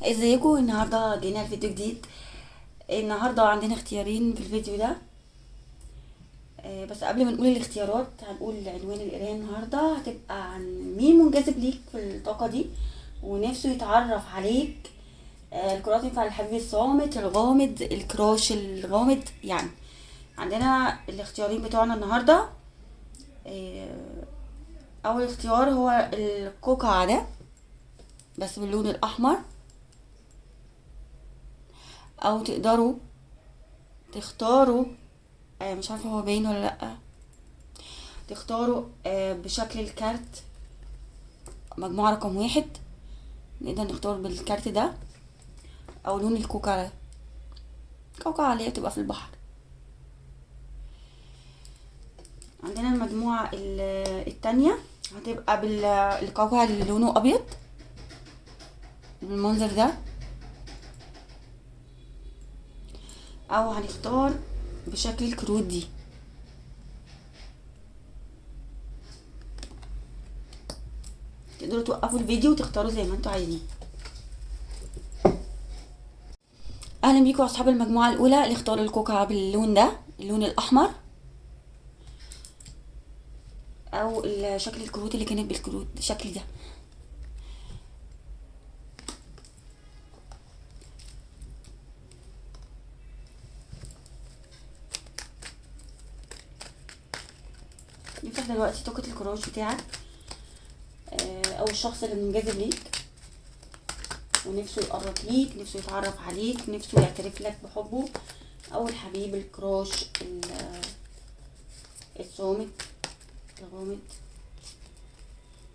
ازيكم؟ النهارده جينا الفيديو جديد. النهارده عندنا اختيارين في الفيديو ده. بس قبل ما نقول الاختيارات هنقول عنوان القرايه النهارده هتبقى عن مين منجذب ليك في الطاقه دي ونفسه يتعرف عليك. الكرات ينفع الحبيب الصامت الغامض الكراش الغامض يعني. عندنا الاختيارين بتوعنا النهارده. آه، اول اختيار هو القوقعه ده بس باللون الاحمر، او تقدروا تختاروا. مش عارفه هو باين ولا لا. تختاروا بشكل الكارت مجموعة رقم واحد، نقدر نختار بالكارت ده، او لون الكوكا. الكوكا اللي هي بتبقى في البحر. عندنا المجموعة التانية هتبقى بالكوكا اللي لونه ابيض بالمنظر ده، او هنختار بشكل الكروت دي. تقدروا توقفوا الفيديو وتختاروا زي ما انتوا عايزين. اهلا بيكم اصحاب المجموعة الاولى اللي اختاروا الكوكا باللون ده، اللون الاحمر، او شكل الكروت اللي كانت بالكروت الشكل ده. نفتح دلوقتي طاقة الكراش بتاعك، او الشخص اللي منجذب ليك ونفسه يقرب ليك، نفسه يتعرف عليك، نفسه يعترف لك بحبه، او الحبيب الكراش الصامت الغامض،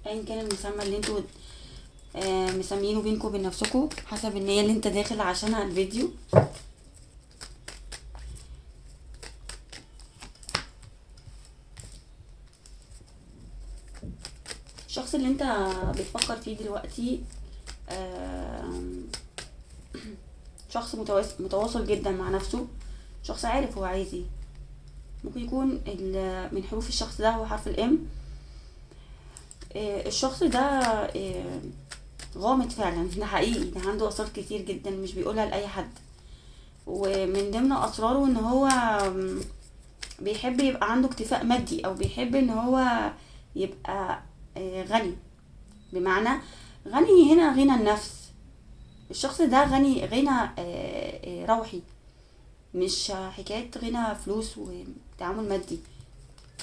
ايا كان المسمى اللي انتوا مسمينه بينكم وبين نفسكم حسب النية اللي انت داخل عشانها الفيديو. الشخص اللي انت بتفكر فيه دلوقتي شخص متواصل جدا مع نفسه، شخص عارف هو عايز ايه. ممكن يكون من حروف الشخص ده هو حرف الام. الشخص ده غامض فعلا، ده حقيقي، ده عنده اسرار كتير جدا مش بيقولها لاي حد. ومن ضمن اسراره ان هو بيحب يبقى عنده اكتفاء مادي، او بيحب ان هو يبقى غني. بمعنى غني هنا غنى النفس. الشخص ده غنى روحي، مش حكاية غنى فلوس وتعامل مادي.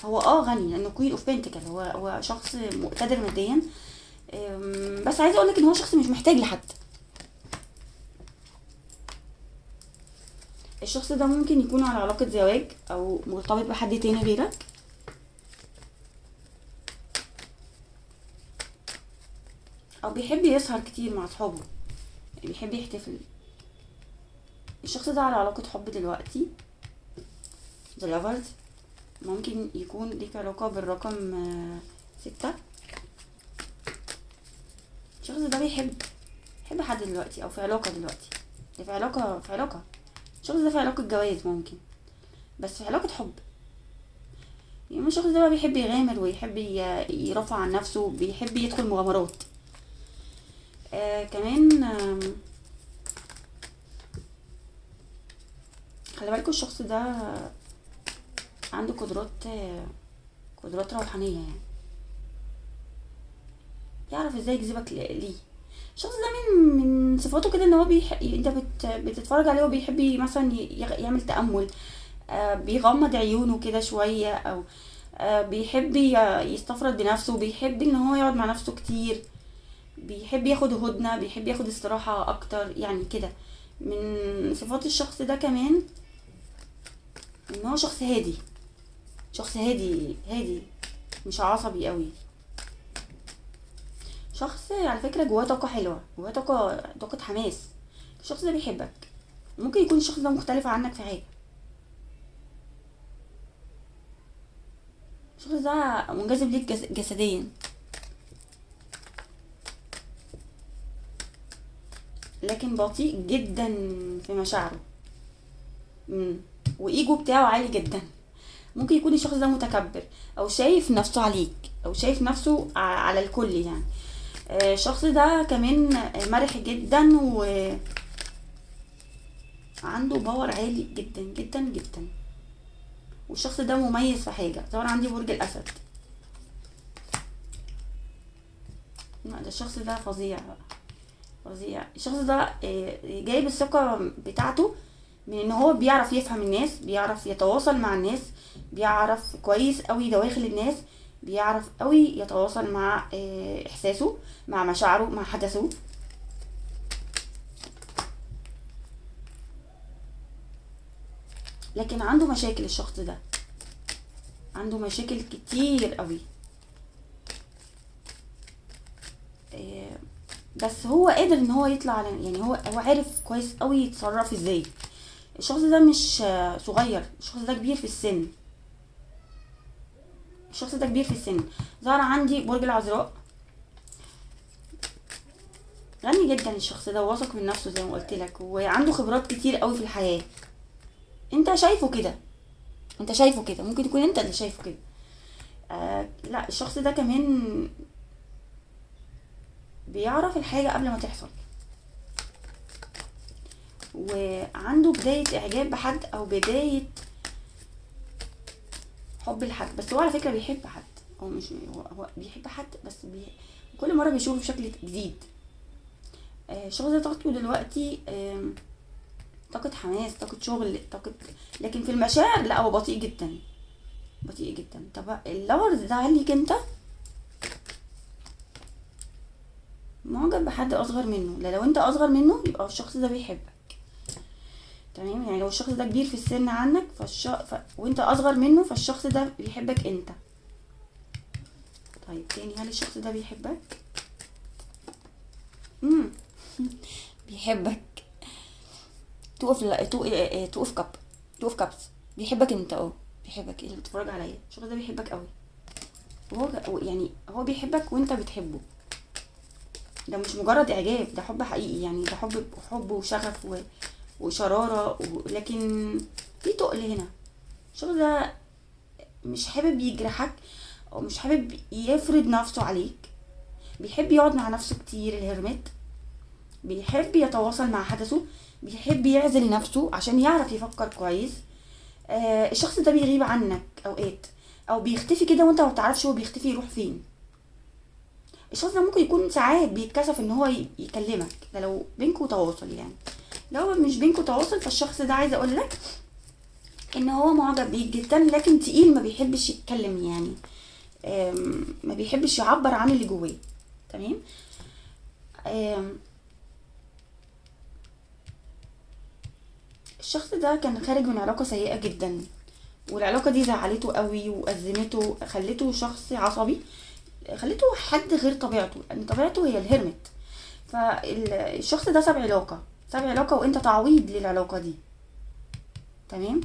هو غني لانه كوين اوف بنتكل، هو شخص مقتدر ماديا. بس عايزه اقولك ان هو شخص مش محتاج لحد. الشخص ده ممكن يكون على علاقة زواج او مرتبط بحد تاني غيرك، او بيحب يسهر كتير مع صحابه، بيحب يحتفل. الشخص ده على علاقة حب دلوقتي، the lovers. ممكن يكون ليك علاقة بالرقم 6. الشخص ده بيحب حد دلوقتي، او في علاقة دلوقتي، ده في علاقة. الشخص ده في علاقة جواز ممكن، بس في علاقة حب. يعني الشخص ده بقى بيحب يغامر ويحب يرفع عن نفسه، بيحب يدخل مغامرات. كمان خلي بالكوا الشخص ده عنده قدرات روحانية يعني، يعرف ازاي يجذبك ليه. الشخص ده من صفاته كده ان هو انت بتتفرج عليه وبيحب مثلا يعمل تأمل. بيغمض عيونه كده شوية، او بيحب يستفرد بنفسه، بيحب ان هو يقعد مع نفسه كتير، بيحب ياخد هدنة، بيحب ياخد استراحة اكتر يعني كده. من صفات الشخص ده كمان ان هو شخص هادي، شخص هادي مش عصبي قوي. شخص على فكرة جواه طاقة حلوة، جواه طاقة حماس. الشخص ده بيحبك. ممكن يكون الشخص ده مختلف عنك في حاجة. الشخص ده منجذب ليك جسديا، لكن بطيء جدا في مشاعره. وايجو بتاعه عالي جدا. ممكن يكون الشخص ده متكبر، او شايف نفسه عليك، او شايف نفسه على الكل يعني. الشخص ده كمان مرح جدا وعنده باور عالي جدا جدا جدا. والشخص ده مميز في حاجة. طبعا عندي برج الأسد. لا ده الشخص ده فظيع بقى، فظيع. الشخص ده جايب الثقة بتاعته من ان هو بيعرف يفهم الناس، بيعرف يتواصل مع الناس، بيعرف كويس قوي دواخل الناس، بيعرف قوي يتواصل مع احساسه، مع مشاعره، مع حدثه. لكن عنده مشاكل الشخص ده، عنده مشاكل كتير قوي. آه، بس هو قادر ان هو يطلع على، يعني هو عارف كويس قوي يتصرف ازاي. الشخص ده مش صغير، الشخص ده كبير في السن. الشخص ده كبير في السن. ظهر عندي برج العذراء. غني جدا الشخص ده، واثق من نفسه زي ما قلت لك، وعنده خبرات كتير قوي في الحياة. انت شايفه كده، انت شايفه كده، ممكن تكون انت اللي شايفه كده. لا الشخص ده كمان بيعرف الحاجة قبل ما تحصل، وعنده بداية اعجاب بحد او بداية حب لحد. بس هو على فكرة بيحب حد، هو مش هو بيحب حد، بس كل مرة بيشوفه بشكل جديد. الشخص ده طاقته دلوقتي طاقة حماس، طاقة شغل، طاقة، لكن في المشاعر لا هو بطيء جدا، بطيء جدا. طب اللورز ده ليك انت، معجب بحد اصغر منه. لا لو انت اصغر منه يبقى الشخص ده بيحبك. تمام، يعني لو الشخص ده كبير في السن عنك وانت اصغر منه، فالشخص ده بيحبك انت. طيب تاني، هل الشخص ده بيحبك؟ امم بيحبك. توقف توقف كاب، توقف كابس. بيحبك انت، بيحبك اللي بتتفرج عليا. الشخص ده بيحبك قوي، وهو يعني هو بيحبك وانت بتحبه. ده مش مجرد اعجاب، ده حب حقيقي، يعني ده حب وشغف وشرارة لكن في تقل هنا. الشخص ده مش حابب يجرحك، او مش حابب يفرض نفسه عليك. بيحب يقعد مع نفسه كتير، الهرمت. بيحب يتواصل مع حدثه، بيحب يعزل نفسه عشان يعرف يفكر كويس. الشخص ده بيغيب عنك اوقات، او بيختفي كده وانت ما بتعرفش هو بيختفي يروح فين. الشخص ده ممكن يكون ساعات بيتكسف ان هو يكلمك، ده لو بينكوا تواصل. يعني لو مش بينكوا تواصل، فالشخص ده عايزه اقول لك ان هو معجب بيك جدا، لكن تقيل، ما بيحبش يتكلم، يعني ما بيحبش يعبر عن اللي جواه. تمام. الشخص ده كان خارج من علاقة سيئة جدا، والعلاقة دي زعلته قوي وأزمته، خلته شخص عصبي، خلته حد غير طبيعته، لأن طبيعته هي الهرمت. فالشخص ده ساب علاقة، ساب علاقة، وانت تعويض للعلاقة دي. تمام.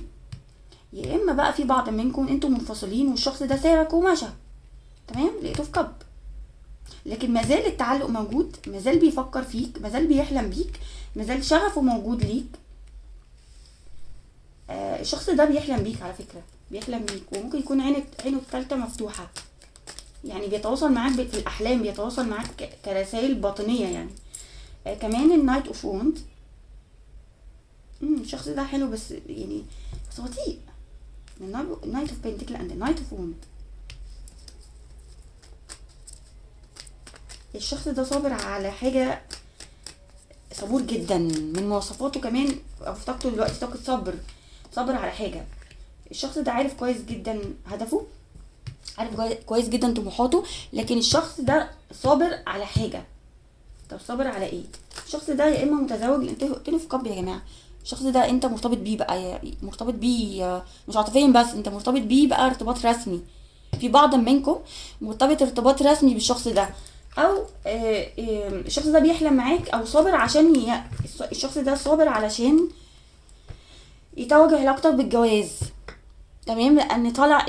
يا اما بقى في بعض منكم انتوا منفصلين والشخص ده سابك ومشى. تمام، لقيته في كب، لكن مازال التعلق موجود، مازال بيفكر فيك، مازال بيحلم بيك، مازال شغفه موجود ليك. الشخص ده بيحلم بيك على فكرة، بيحلم بيك، وممكن يكون عينه التالتة مفتوحة، يعني بيتواصل معاك في الأحلام، بيتواصل معاك كرسائل باطنية يعني. كمان النايت اوف ووند. الشخص ده حلو بس يعني بس بطيء. النايت اوف بنتكل اند النايت اوف ووند. الشخص ده صابر على حاجة، صبور جدا، من مواصفاته كمان او في طاقته دلوقتي طاقة صبر على حاجة. الشخص ده عارف كويس جدا هدفه، عارف كويس جدا طموحاته، لكن الشخص ده صابر على حاجة. طب صابر على ايه؟ الشخص ده يا اما متزوج، انتوا في قبل يا جماعة. الشخص ده انت مرتبط بيه بقى، مرتبط بيه مش عاطفيا بس، انت مرتبط بيه بقى ارتباط رسمي. في بعض منكم مرتبط ارتباط رسمي بالشخص ده، او الشخص ده بيحلم معاك، او صابر عشان الشخص ده صابر علشان يتوج علاقتك بالجواز. تمام، لان طالع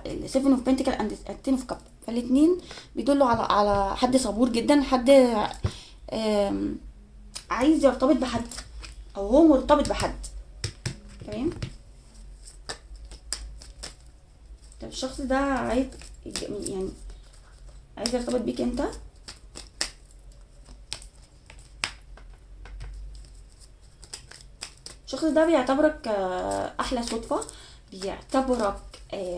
السيفن اوف بنتكل اند التين اوف كاب، فالاتنين بيدلوا على حد صبور جدا، حد عايز يرتبط بحد، او هو مرتبط بحد. تمام. طب الشخص ده عايز، يعني عايز يرتبط بيك انت. الشخص ده بيعتبرك احلى صدفة، بيعتبرك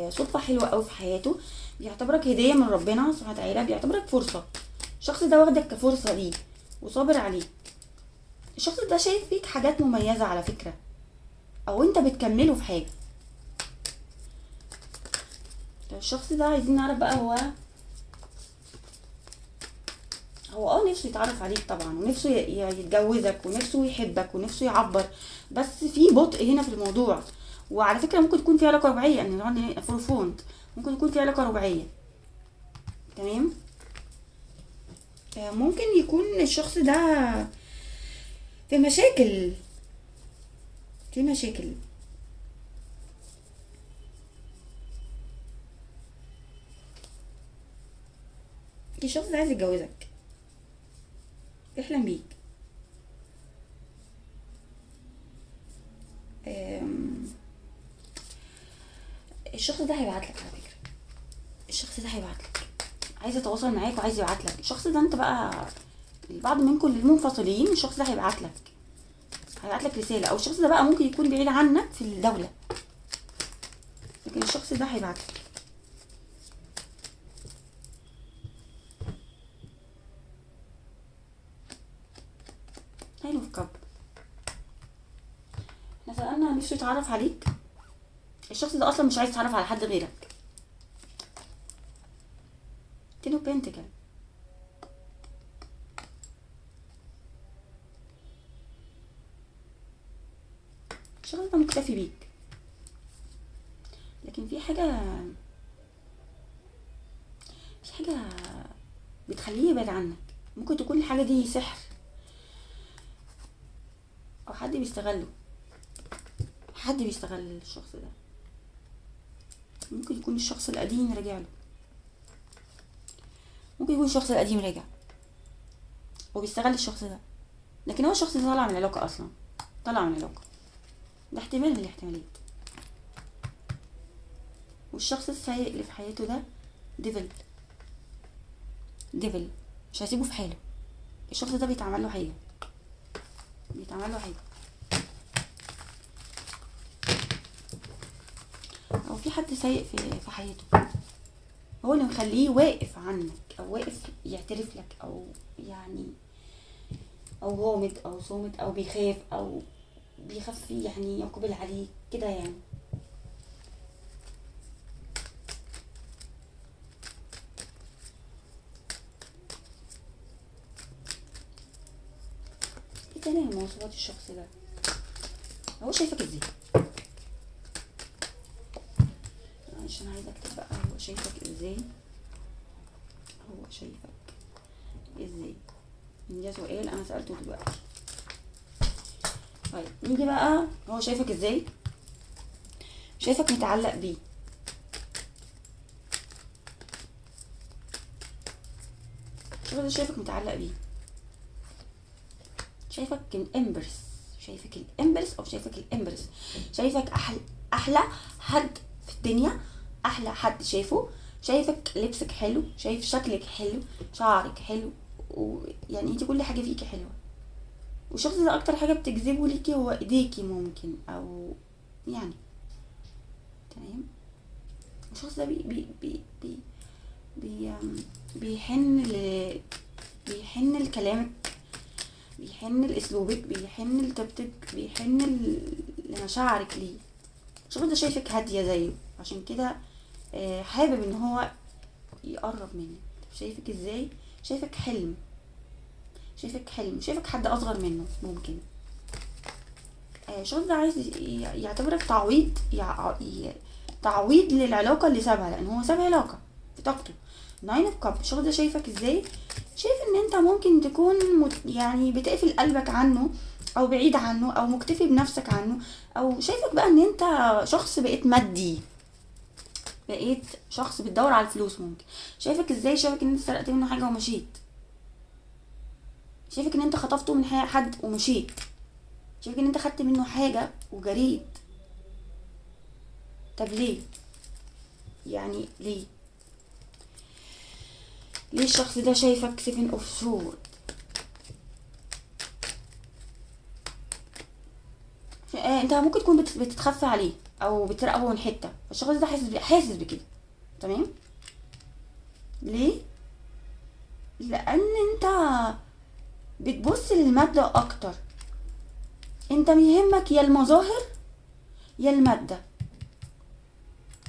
صدفة حلوة قوي في حياته، بيعتبرك هدية من ربنا سبحانه وتعالى، بيعتبرك فرصة. الشخص ده واخدك كفرصة ليه وصابر عليه. الشخص ده شايف فيك حاجات مميزة على فكرة، او انت بتكمله في حاجة. الشخص ده عايزين نعرف بقى هو نفسه يتعرف عليك طبعا، ونفسه يتجوزك، ونفسه يحبك، ونفسه يعبر، بس في بطء هنا في الموضوع. وعلى فكرة ممكن تكون في علاقة رباعية، ان فور فونت ممكن يكون في علاقة رباعية. تمام. ممكن يكون الشخص ده في مشاكل، في مشاكل. الشخص ده عايز يتجوزك، بيحلم بيك. الشخص ده هيبعتلك على فكرة، الشخص ده هيبعتلك، عايز يتواصل معاك وعايز يبعتلك. الشخص ده انت بقى البعض منكم المنفصلين، الشخص ده هيبعتلك رسالة، او الشخص ده بقى ممكن يكون بعيد عنك في الدولة، لكن الشخص ده هيبعتلك. حلو في كب. احنا سألنا نفسه يتعرف عليك، الشخص ده اصلا مش عايز يتعرف على حد غيرك. تينو بنتكل. الشخص ده مكتفي بيك، لكن في حاجة بتخليه يبعد عنك. ممكن تكون الحاجة دي سحر، او حد بيستغله، حد بيستغل الشخص ده. ممكن يكون الشخص القديم رجع له، ممكن يكون الشخص القديم رجع وبيستغل الشخص ده، لكن هو الشخص ده طالع من العلاقة اصلا، طالع من العلاقة. ده احتمال من الاحتمالات. والشخص السيء اللي في حياته ده ديفل مش هيسيبه في حاله. الشخص ده بيتعمل له حاجة، او في حد سيء في حياته، هو اللي مخليه واقف عنك، او واقف يعترف لك، او يعني او غامض او صامت او بيخاف، او بيخاف يعني يقبل عليك كده يعني. ايه تاني من مواصفات الشخص ده؟ هو شايفك ازاي؟ عشان عايزه اكتب بقى هو شايفك ازاي، ده سؤال انا سألته دلوقتي. طيب نيجي بقى، هو شايفك ازاي؟ شايفك متعلق بيه، شايفك متعلق بيه، شايفك الامبرس، او شايفك الامبرس، شايفك احلى حد في الدنيا، احلى حد شايفك لبسك حلو، شايف شكلك حلو، شعرك حلو، ويعني انت كل حاجه فيكي حلوه. والشخص ده اكتر حاجه بتجذبه ليكي هو ايديكي ممكن، او يعني تمام. الشخص ده بي بيحن بيحن لكلامك، بيحن لاسلوبك، بيحن لطيبتك، بيحن لمشاعرك ليه. الشخص ده شايفك هاديه زيه، عشان كده حابب ان هو يقرب منك. شايفك ازاي؟ شايفك حلم، شايفك حد اصغر منه ممكن. الشخص ده عايز يعتبرك تعويض للعلاقة اللي سابها، لان هو ساب علاقة في طاقته. 9 اوف كاب. الشخص ده شايفك ازاي؟ شايف ان انت ممكن تكون يعني بتقفل قلبك عنه، او بعيد عنه، او مكتفي بنفسك عنه، او شايفك بقى ان انت شخص بقيت مادي، بقيت شخص بتدور على الفلوس. ممكن شايفك ازاي؟ شايفك ان انت سرقت منه حاجة ومشيت، شايفك ان انت خطفته من حد ومشيت، شايفك ان انت خدت منه حاجة وجريت. طب ليه؟ يعني ليه الشخص ده شايفك 7 اوف سورد؟ انت ممكن تكون بتتخفى عليه او بتراقبه من حته، الشخص ده حاسس بكده. تمام. ليه؟ لان انت بتبص للماده اكتر، انت يهمك يا المظاهر يا الماده.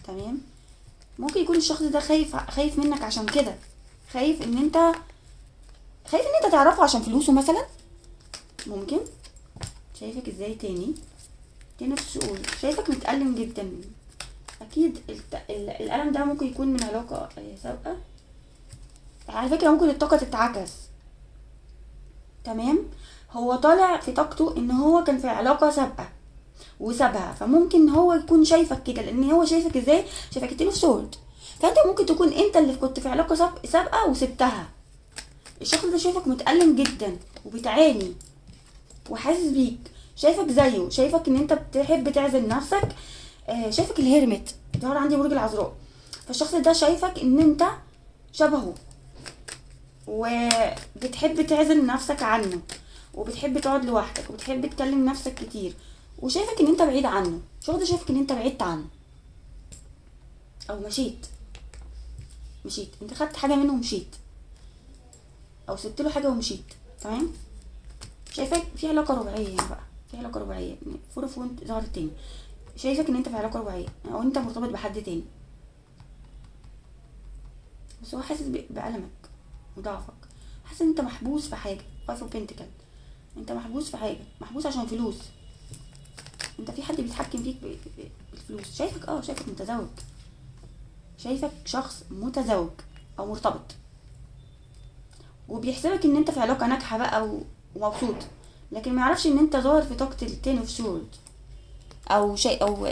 تمام. ممكن يكون الشخص ده خايف منك عشان كده، خايف ان انت خايف ان انت تعرفه عشان فلوسه مثلا. ممكن. شايفك ازاي تاني في السؤال، شايفك متألم جدا. اكيد الألم ده ممكن يكون من علاقة سابقة. على فكرة ممكن الطاقة تتعكس. تمام. هو طالع في طاقته ان هو كان في علاقة سابقة وسابها، فممكن هو يكون شايفك كده، لان هو شايفك ازاي، شايفك التاني في سورد. فانت ممكن تكون انت اللي كنت في علاقة سابقة وسبتها. الشخص ده شايفك متألم جدا وبتعاني وحاسس بيك، شايفك زيه، شايفك ان انت بتحب تعزل نفسك. شايفك الهرمت، ظهر عندي برج العذراء. فالشخص ده شايفك ان انت شبهه وبتحب تعزل نفسك عنه، وبتحب تقعد لوحدك، وبتحب تكلم نفسك كتير، وشايفك ان انت بعيد عنه. الشخص ده شايفك ان انت بعدت عنه او مشيت انت خدت حاجه منه ومشيت، او سبت له حاجه ومشيت. تمام. شايفك في علاقه رباعيه هنا بقى، في علاقه رباعيه، فور اوف وانت ظهرت تاني. شايفك ان انت في علاقه رباعيه او انت مرتبط بحد تاني، بس هو حاسس بألمك وضعفك، حاسس ان انت محبوس في حاجه. فايف اوف بنتكل، انت محبوس في حاجه، محبوس عشان فلوس. انت في حد بيتحكم فيك بالفلوس. شايفك متزوج، شايفك شخص متزوج او مرتبط، وبيحسبك ان انت في علاقه ناجحه بقى ومبسوط، لكن ما يعرفش ان انت ظاهر في طاقه التين اوف سورد او شيء، او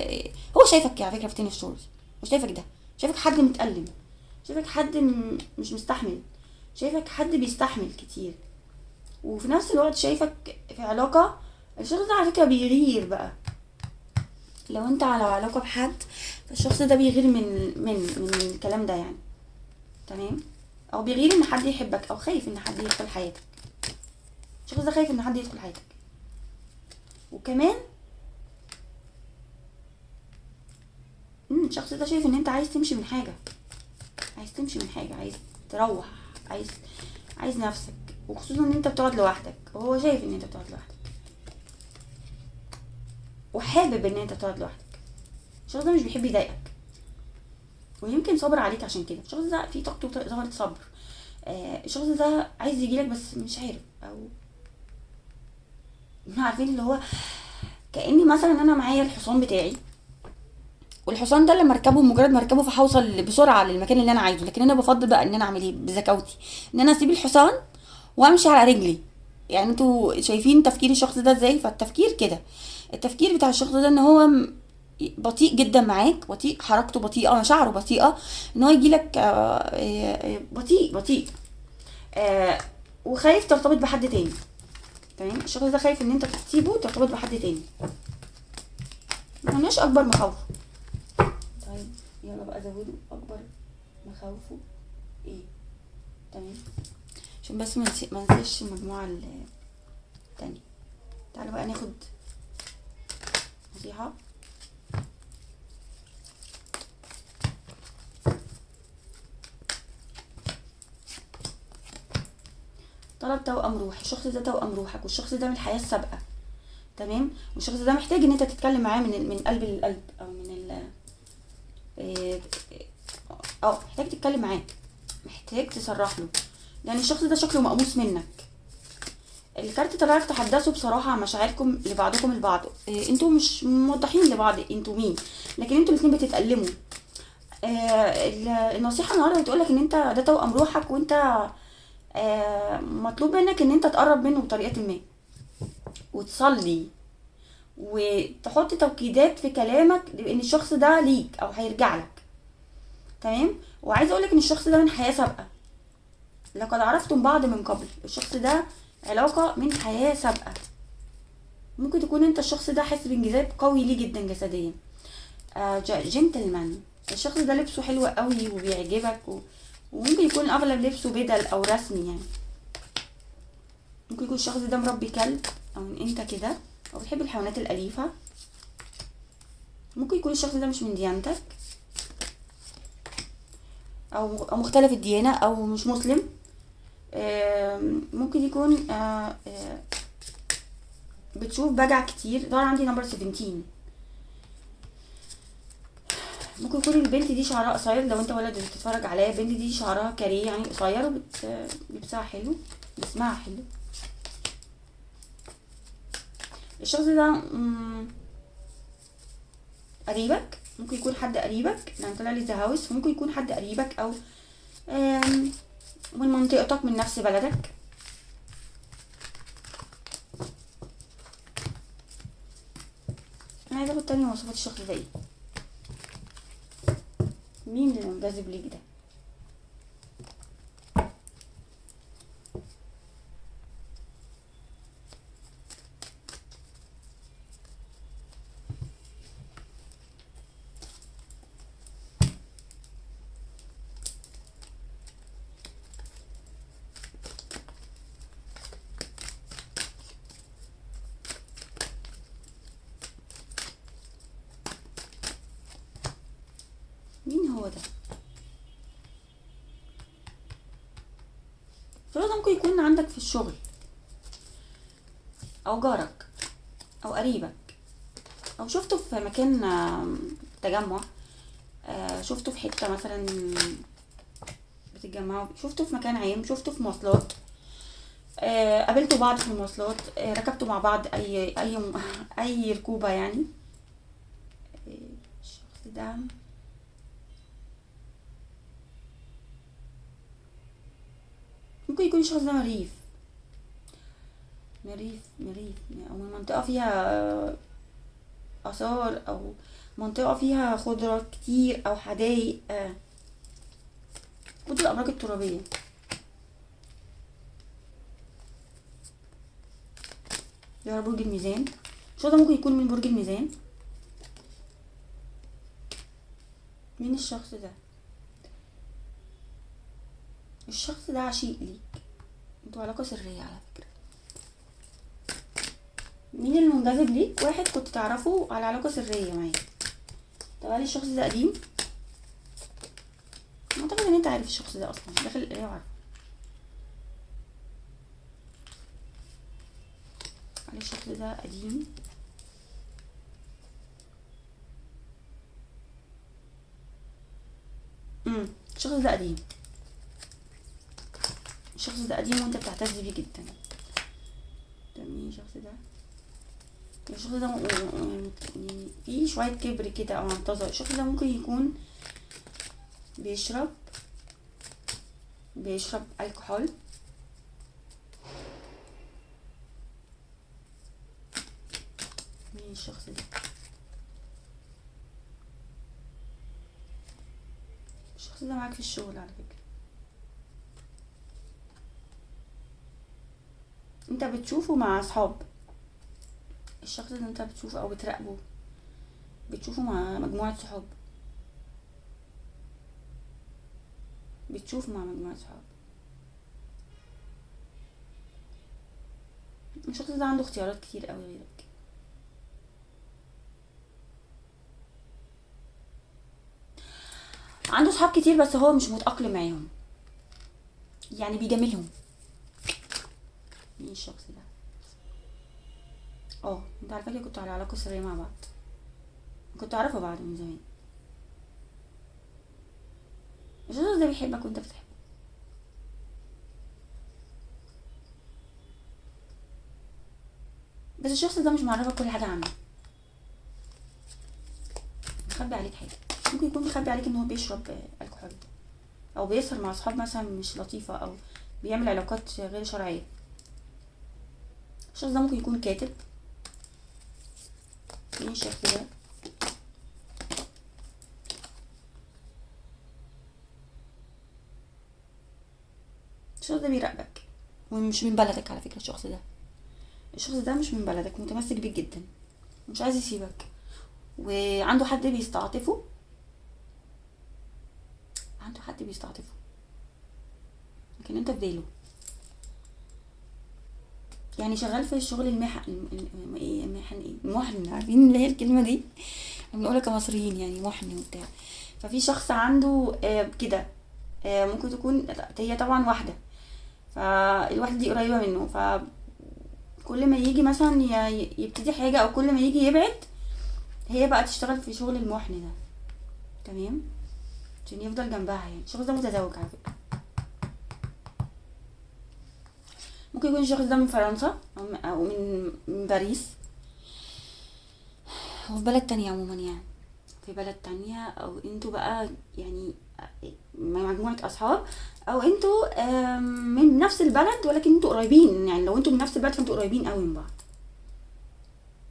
هو شايفك على فكره في تين اوف سورد. وشايفك ده، شايفك حد متألم، شايفك حد مش مستحمل، شايفك حد بيستحمل كتير، وفي نفس الوقت شايفك في علاقه. الشخص ده على فكره بيغير بقى، لو انت على علاقه بحد فالشخص ده بيغير من الكلام ده يعني. تمام. او بيغير ان حد يحبك، او خايف ان حد يدخل حياتك. الشخص ده خايف ان حد يدخل حياتك. وكمان الشخص ده شايف ان انت عايز تمشي من حاجه، عايز تروح، عايز نفسك، وخصوصا ان انت بتقعد لوحدك، وهو شايف ان انت بتقعد لوحدك وحابب ان انت تقعد لوحدك. الشخص ده مش بيحب يضايقك، ويمكن صبر عليك عشان كده. الشخص ده في طاقته ظهرت صبر. الشخص ده عايز يجيلك بس مش عارف، او عارفين اللي هو كأني مثلا انا معايا الحصان بتاعي، والحصان ده لما اركبه، مجرد ما اركبه فهوصل بسرعه للمكان اللي انا عايزه. لكن انا بفضل بقى ان انا اعمل ايه بذكاوتي، ان انا اسيب الحصان وامشي على رجلي. يعني انتوا شايفين تفكير الشخص ده ازاي؟ فالتفكير كده، التفكير بتاع الشخص ده ان هو بطيء جدا معاك، بطيء، حركته بطيئه، مشاعره بطيئه، ان هو يجيلك بطيء. وخايف ترتبط بحد تاني. تمام. الشخص ده خايف ان انت تسيبه ترتبط بحد تاني، ملناش اكبر مخاوف. طيب يلا بقى زودوا اكبر مخاوفه ايه. تمام. عشان بس ما ننساش المجموعه التانية. تعالوا بقى ناخد نصيحه. طلب توأم روح. الشخص ده توأم روحك، والشخص ده من الحياه السابقه. تمام. والشخص ده محتاج ان انت تتكلم معاه من قلب للقلب، او من محتاج تتكلم معاه، محتاج تصرح له، لان الشخص ده شكله مقموص منك. الكارت طلعك تحدثوا بصراحه عن مشاعركم لبعضكم البعض. انتوا مش موضحين لبعض انتوا مين، لكن انتوا الاثنين بتتألموا. النصيحه النهارده بتقولك ان انت ده توأم روحك، وانت مطلوب منك ان انت تقرب منه بطريقه ما، وتصلي، وتحط توكيدات في كلامك لان الشخص ده ليك او هيرجع لك. تمام. وعايزه اقولك ان الشخص ده من حياه سابقه، لقد عرفتم بعض من قبل. الشخص ده علاقه من حياه سابقه. ممكن تكون انت الشخص ده حاسس بانجذاب قوي ليه جدا جسديا. جنتلمان. الشخص ده لبسه حلو قوي وبيعجبك، وممكن يكون اغلب لبسه بدل او رسمي يعني. ممكن يكون الشخص ده مربي كلب، او انت كده او بتحب الحيوانات الاليفة. ممكن يكون الشخص ده مش من ديانتك، او مختلف الديانة، او مش مسلم. ممكن يكون بتشوف بجع كتير. ده عندي نمبر 17. ممكن يكون البنت دي شعرها قصير، لو انت ولد بتتفرج عليها، البنت دي شعرها كاريه يعني قصير، لبسها حلو، جسمها حلو. الشخص ده قريبك، ممكن يكون حد قريبك لان طلع لي ذا هاوس. ممكن يكون حد قريبك او من منطقتك، من نفس بلدك. انا عايزه اخد تاني مواصفات الشخص ده ايه. مين اللي منجذب ليك ده؟ مين هو ده؟ الشخص ده ممكن يكون عندك في الشغل، او جارك، او قريبك، او شفته في مكان تجمع. شفته في حته مثلا بتتجمعوا، شفته في مكان عام، شفته في مواصلات، قابلتوا بعض في المواصلات، ركبتوا مع بعض اي ركوبه يعني. الشخص ده ممكن يكون الشخص ده مريف او من منطقه فيها اثار، او منطقه فيها خضره كتير، او حدايق. ودي الابراج الترابيه. ده برج الميزان. الشخص ده ممكن يكون من برج الميزان. مين الشخص ده؟ الشخص ده عشيق ليك، انتوا علاقه سريه على فكره. مين اللي منجذب ليك؟ واحد كنت تعرفه على علاقه سريه معاه. طب هل الشخص ده قديم؟ اعتقد ان انت عارف الشخص ده اصلا، داخل القرايه وعارف. هل الشخص ده قديم؟ الشخص ده قديم. الشخص ده قديم وانت بتعتز بيه جدا. ده مين الشخص ده؟ الشخص ده يعني فيه شوية كبر كده او عنطزة. الشخص ده ممكن يكون بيشرب الكحول. مين الشخص ده؟ الشخص ده معاك في الشغل على فكرة. انت بتشوفه مع اصحاب. الشخص ده انت بتشوفه او بتراقبه، بتشوفه مع مجموعة صحاب. الشخص ده عنده اختيارات كتير قوي غيرك. عنده صحاب كتير بس هو مش متأقلم معاهم، يعني بيجاملهم. مين الشخص ده؟ انت عارفه ليه كنتوا على علاقه سريه مع بعض، كنتوا عارفوا بعض من زمان. الشخص ده بيحبك وانت بتحبه. بس الشخص ده مش معرفك كل حاجه عنه، مخبي عليك حاجه. ممكن يكون مخبي عليك ان هو بيشرب الكحول، او بيسهر مع اصحاب مثلا مش لطيفه، او بيعمل علاقات غير شرعيه. الشخص ده ممكن يكون كاتب. مين الشخص ده؟ الشخص ده بيراقبك ومش من بلدك على فكره. الشخص ده مش من بلدك، متمسك بيك جدا، مش عايز يسيبك، وعنده حد بيستعطفه. لكن انت في ديله. يعني شغال في الشغل ايه محن، ايه محن، عارفين اللي هي الكلمة دي بنقولها كمصريين يعني محن وبتاع. ففي شخص عنده كده، ممكن تكون هي طبعا واحدة، فالواحدة دي قريبة منه، فكل ما يجي مثلا يبتدي حاجة او كل ما يجي يبعد هي بقى تشتغل في شغل المحن ده. تمام، عشان يفضل جنبها. يعني الشخص ده متزوج على فكرة. ممكن يكون الشخص ده من فرنسا او من باريس، هو في بلد تانية عموما، يعني في بلد تانية، او انتوا بقى يعني مجموعة اصحاب، او انتوا من نفس البلد ولكن انتوا قريبين. يعني لو انتوا من نفس البلد فانتوا قريبين قوي من بعض.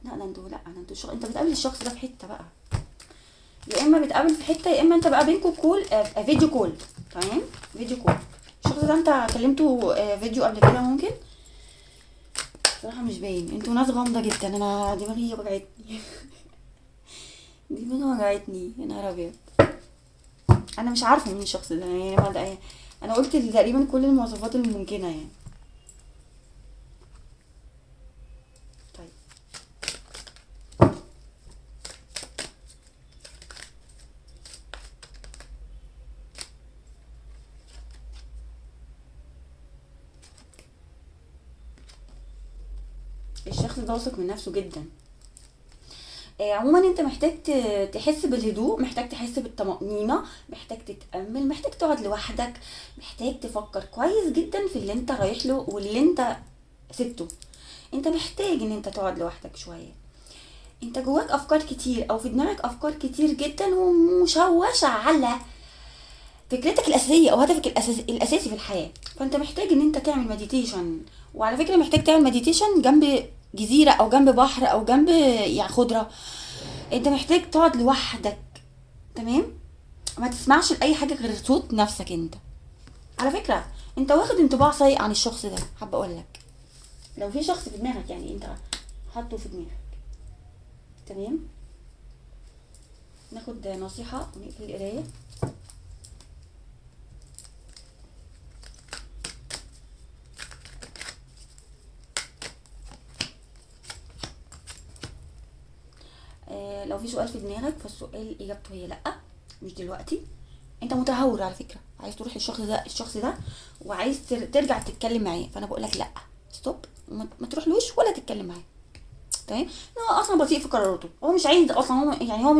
لا ده انتوا انت بتقابل الشخص ده في حتة بقى، يا اما بتقابل في حتة يا اما انت بقى بينكوا كول، فيديو كول. تمام، فيديو كول. الشخص ده انت كلمته فيديو قبل كده ممكن، صراحة مش باين. انتوا ناس غامضة جدا، انا دماغي وجعتني دماغي وجعتني يا نهار ابيض. انا مش عارفة مين الشخص ده يعني، انا قلت تقريبا كل المواصفات الممكنة يعني. طيب، الشخص ده واثق من نفسه جدا. عموما انت محتاج تحس بالهدوء، محتاج تحس بالطمأنينة، محتاج تتأمل، محتاج تقعد لوحدك، محتاج تفكر كويس جدا في اللي انت رايح له واللي انت سبته. انت محتاج ان انت تقعد لوحدك شوية. انت جواك افكار كتير او في دماغك افكار كتير جدا ومشوشة على فكرتك الاساسية او هدفك الاساسي في الحياة. فانت محتاج ان انت تعمل مديتيشن. وعلى فكرة محتاج تعمل مديتيشن جنب جزيرة او جنب بحر او جنب يعني خضرة. انت محتاج تقعد لوحدك. تمام، ما تسمعش لاي حاجة غير صوت نفسك انت. على فكرة انت واخد انطباع سيء عن الشخص ده. حابة اقول لك، لو في شخص في دماغك يعني انت حاطه في دماغك. تمام، ناخد نصيحة ونقفل القراية. لو في سؤال في دماغك فالسؤال اجابته هي لا، مش دلوقتي. انت متهور على فكرة، عايز تروح الشخص ده وعايز ترجع تتكلم معاه. فانا بقول لك لا، ستوب، ما تروحلوش ولا تتكلم معاه. تمام، هو اصلا بطيء في قراراته، هو مش عايز اصلا، هو يعني هو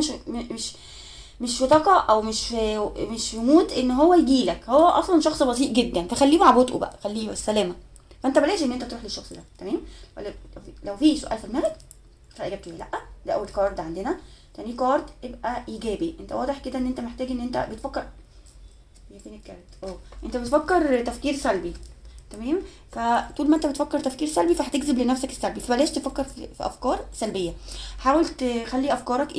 مش في طاقة او مش في مود ان هو يجيلك. هو اصلا شخص بطيء جدا، فخليه مع بطئه بقى، خليه بالسلامة. فانت بلاش ان انت تروح للشخص ده. تمام، لو في سؤال في دماغك فاجابته لا. ده اول كارد عندنا. تاني كارد ابقى ايجابي. انت واضح كده ان انت محتاج ان انت بتفكر. هي فين الكارت؟ انت بتفكر تفكير سلبي. تمام، فطول ما انت بتفكر تفكير سلبي فهتجذب لنفسك السلبي. فبلاش تفكر في افكار سلبيه. حاول تخلي افكارك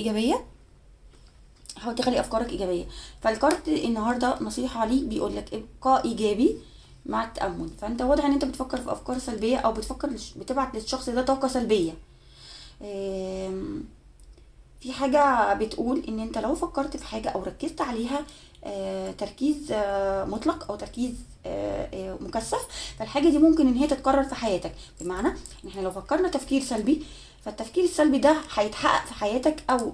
ايجابيه. فالكارت النهارده نصيحه ليك بيقول لك ابقى ايجابي مع التامل. فانت واضح ان انت بتفكر في افكار سلبيه او بتبعت للشخص ده طاقه سلبيه. في حاجة بتقول ان انت لو فكرت في حاجة او ركزت عليها تركيز مطلق او تركيز مكثف، فالحاجة دي ممكن ان هي تتكرر في حياتك. بمعنى ان احنا لو فكرنا تفكير سلبي فالتفكير السلبي ده هيتحقق في حياتك او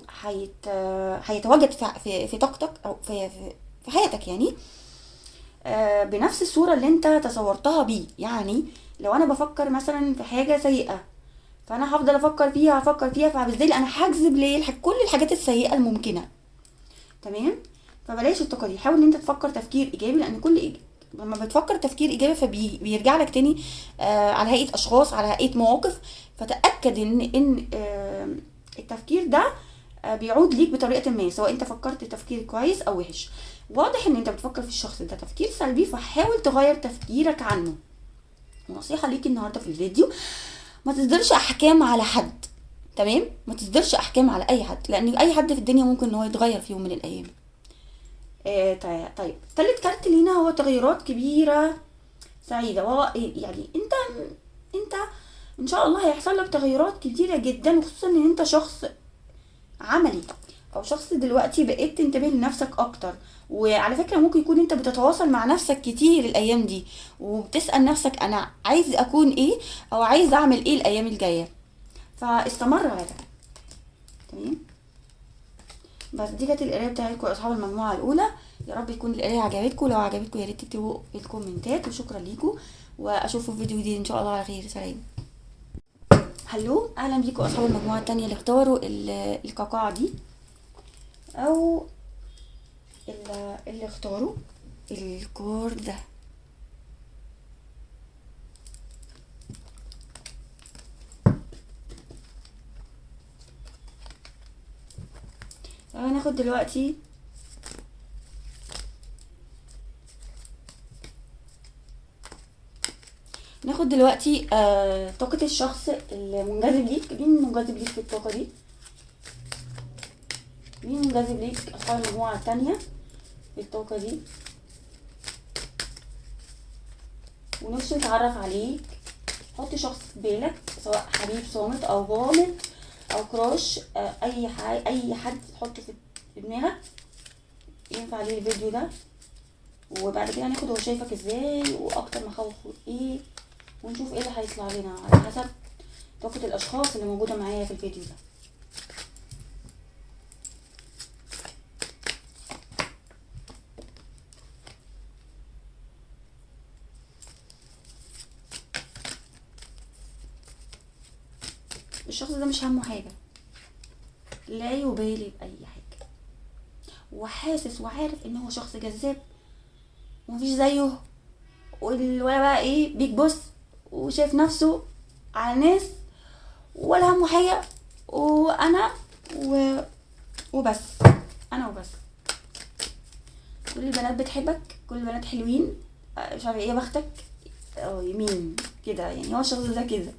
هيتواجد في طاقتك او في حياتك يعني بنفس الصورة اللي انت تصورتها بيه. يعني لو انا بفكر مثلا في حاجة سيئة فانا هفضل افكر فيها فبالتالي انا هجذب ليه كل الحاجات السيئه الممكنه. تمام، فبلاش الطاقه دي. حاول ان انت تفكر تفكير ايجابي، لان لما بتفكر تفكير ايجابي فبيرجع لك تاني على هيئه اشخاص، على هيئه مواقف. فتاكد ان التفكير ده بيعود ليك بطريقه ما، سواء انت فكرت تفكير كويس او وحش. واضح ان انت بتفكر في الشخص ده تفكير سلبي، فحاول تغير تفكيرك عنه. نصيحه ليك النهارده في الفيديو، ما تصدرش احكام على حد. تمام، ما تصدرش احكام على اي حد، لان اي حد في الدنيا ممكن ان هو يتغير في يوم من الايام. طيب تالت كارت لينا هو تغيرات كبيره سعيده. وهو يعني انت ان شاء الله هيحصل لك تغيرات كتيره جدا، وخصوصا ان انت شخص عملي او شخص دلوقتي بقيت تنتبه لنفسك اكتر. وعلى فكرة ممكن يكون انت بتتواصل مع نفسك كتير الايام دي، وبتسأل نفسك انا عايز اكون ايه، او عايز اعمل ايه الايام الجاية. فاستمر على ده. تمام. بس دي كانت القرايه بتاعتكم يا اصحاب المجموعه الاولى. يا رب يكون القرايه عجبتكم. لو عجبتكم يا ريت تكتبوا في الكومنتات. وشكرا ليكم، واشوفكم في فيديو جديد ان شاء الله على خير. سلام. هلو، اهلا بيكم اصحاب المجموعه التانية اللي اختاروا القوقعه دي، او اللي اختاروا الكور ده. هناخد دلوقتي طاقة الشخص المنجذب ليك. مين منجذب ليك في الطاقة دي؟ مين منجذب ليك أصحاب المجموعة التانية في الطاقة دي ونفسه يتعرف عليك؟ حط شخص في بالك، سواء حبيب صامت أو غامض أو كراش، أي حد تحطه في دماغك ينفع ليه الفيديو ده. وبعد كده هناخد هو شايفك ازاي، واكتر مخاوفه ايه، ونشوف ايه اللي هيطلع لنا على حسب طاقة الاشخاص اللي موجودة معايا في الفيديو ده. الشخص ده مش همه حاجة، لا يبالي بأي حاجة، وحاسس وعارف ان هو شخص جذاب ومفيش زيه، ولا بقى ايه بيج بوس وشايف نفسه على الناس، ولا همه حاجة، وانا وبس. انا وبس. كل البنات بتحبك، كل البنات حلوين، مش عارفه ايه، يا بختك او يمين كده. يعني هو الشخص ده كده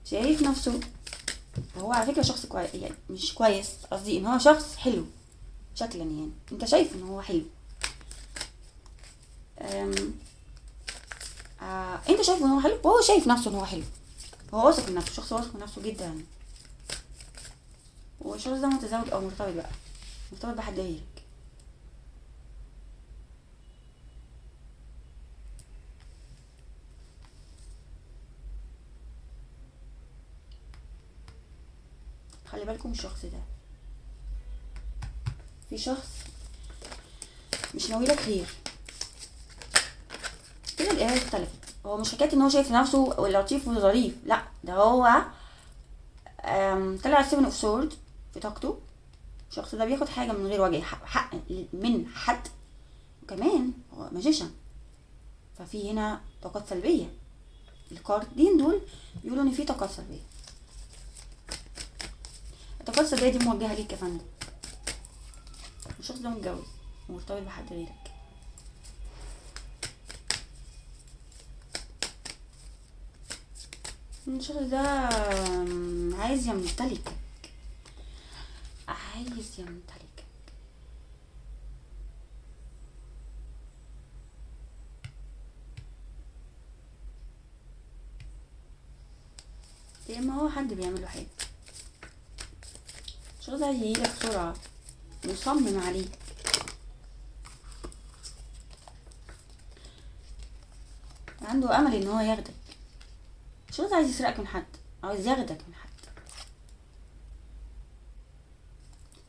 شايف نفسه. هو على فكره شخص كويس، يعني مش كويس، قصدي ان هو شخص حلو شكلا. يعني انت شايف ان هو حلو، انت شايف ان هو حلو وهو شايف نفسه ان هو حلو. هو واثق من نفسه، شخص واثق من نفسه جدا. والشخص ده متزوج او مرتبط بقى، مرتبط بحد غيرك. خلي بالكم من الشخص ده، في شخص مش ناوي لك خير. كده القرايه اختلفت. هو مش حكايه ان هو شايف نفسه لطيف وظريف، لا، ده هو طلع 7 اوف سورد في طاقته. الشخص ده بياخد حاجه من غير وجه حق من حد، وكمان هو ماجيشن. ففي هنا طاقات سلبيه. الكاردين دول بيقولوا ان في طاقات سلبيه. الطاقات السلبيه دي موجهه ليك يا فندم. الشخص ده متجوز ومرتبط بحد غيرك. الشخص ده عايز يمتلكك، عايز يمتلكك. يا اما هو حد بيعمله حاجه. الشخص ده هيجيلك بسرعه، مصمم عليك. عنده امل ان هو ياخدك. الشخص ده عايز يسرقك من حد، عايز ياخدك من حد.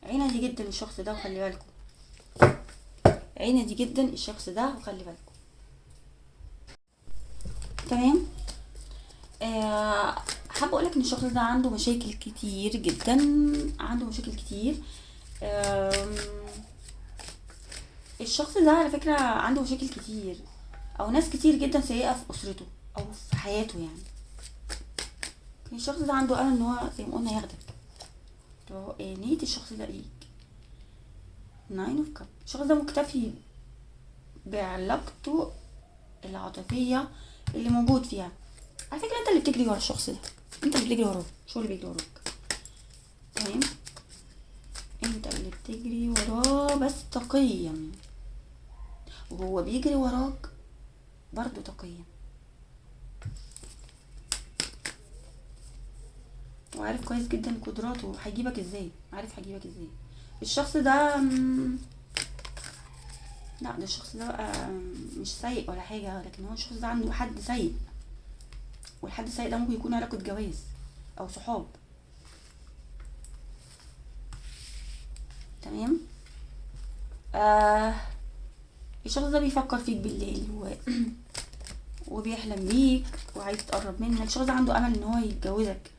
عينة دي جدا الشخص ده، وخلي بالكم. عينة دي جدا الشخص ده، وخلي بالكم. تمام. حابه اقولك ان الشخص ده عنده مشاكل كتير جدا، عنده مشاكل كتير. الشخص ده على فكره عنده مشاكل كتير، او ناس كتير جدا سيئه في اسرته او في حياته. يعني الشخص ده عنده امل ان هو زي ما قلنا ياخدك. نية الشخص ده ليك 9 اوف كاب. الشخص ده مكتفي بعلاقته العاطفيه اللي موجود فيها. على فكره انت اللي بتجري ورا الشخص ده، انت اللي بتجري وراه، مش هو اللي بيجري وراك. تمام. انت اللي بتجري وراه بس تقيا، وهو بيجري وراك برضو تقيا. وعارف كويس جدا قدراته، هيجيبك ازاي، عارف هيجيبك ازاي. الشخص ده لا، ده الشخص ده بقى مش سيء ولا حاجة، لكن هو الشخص ده عنده حد سيء، والحد السيء ده ممكن يكون علاقة جواز أو صحاب. تمام. آه الشخص ده بيفكر فيك بالليل وبيحلم بيك وعايز يتقرب منك. الشخص ده عنده أمل إن هو يتجوزك.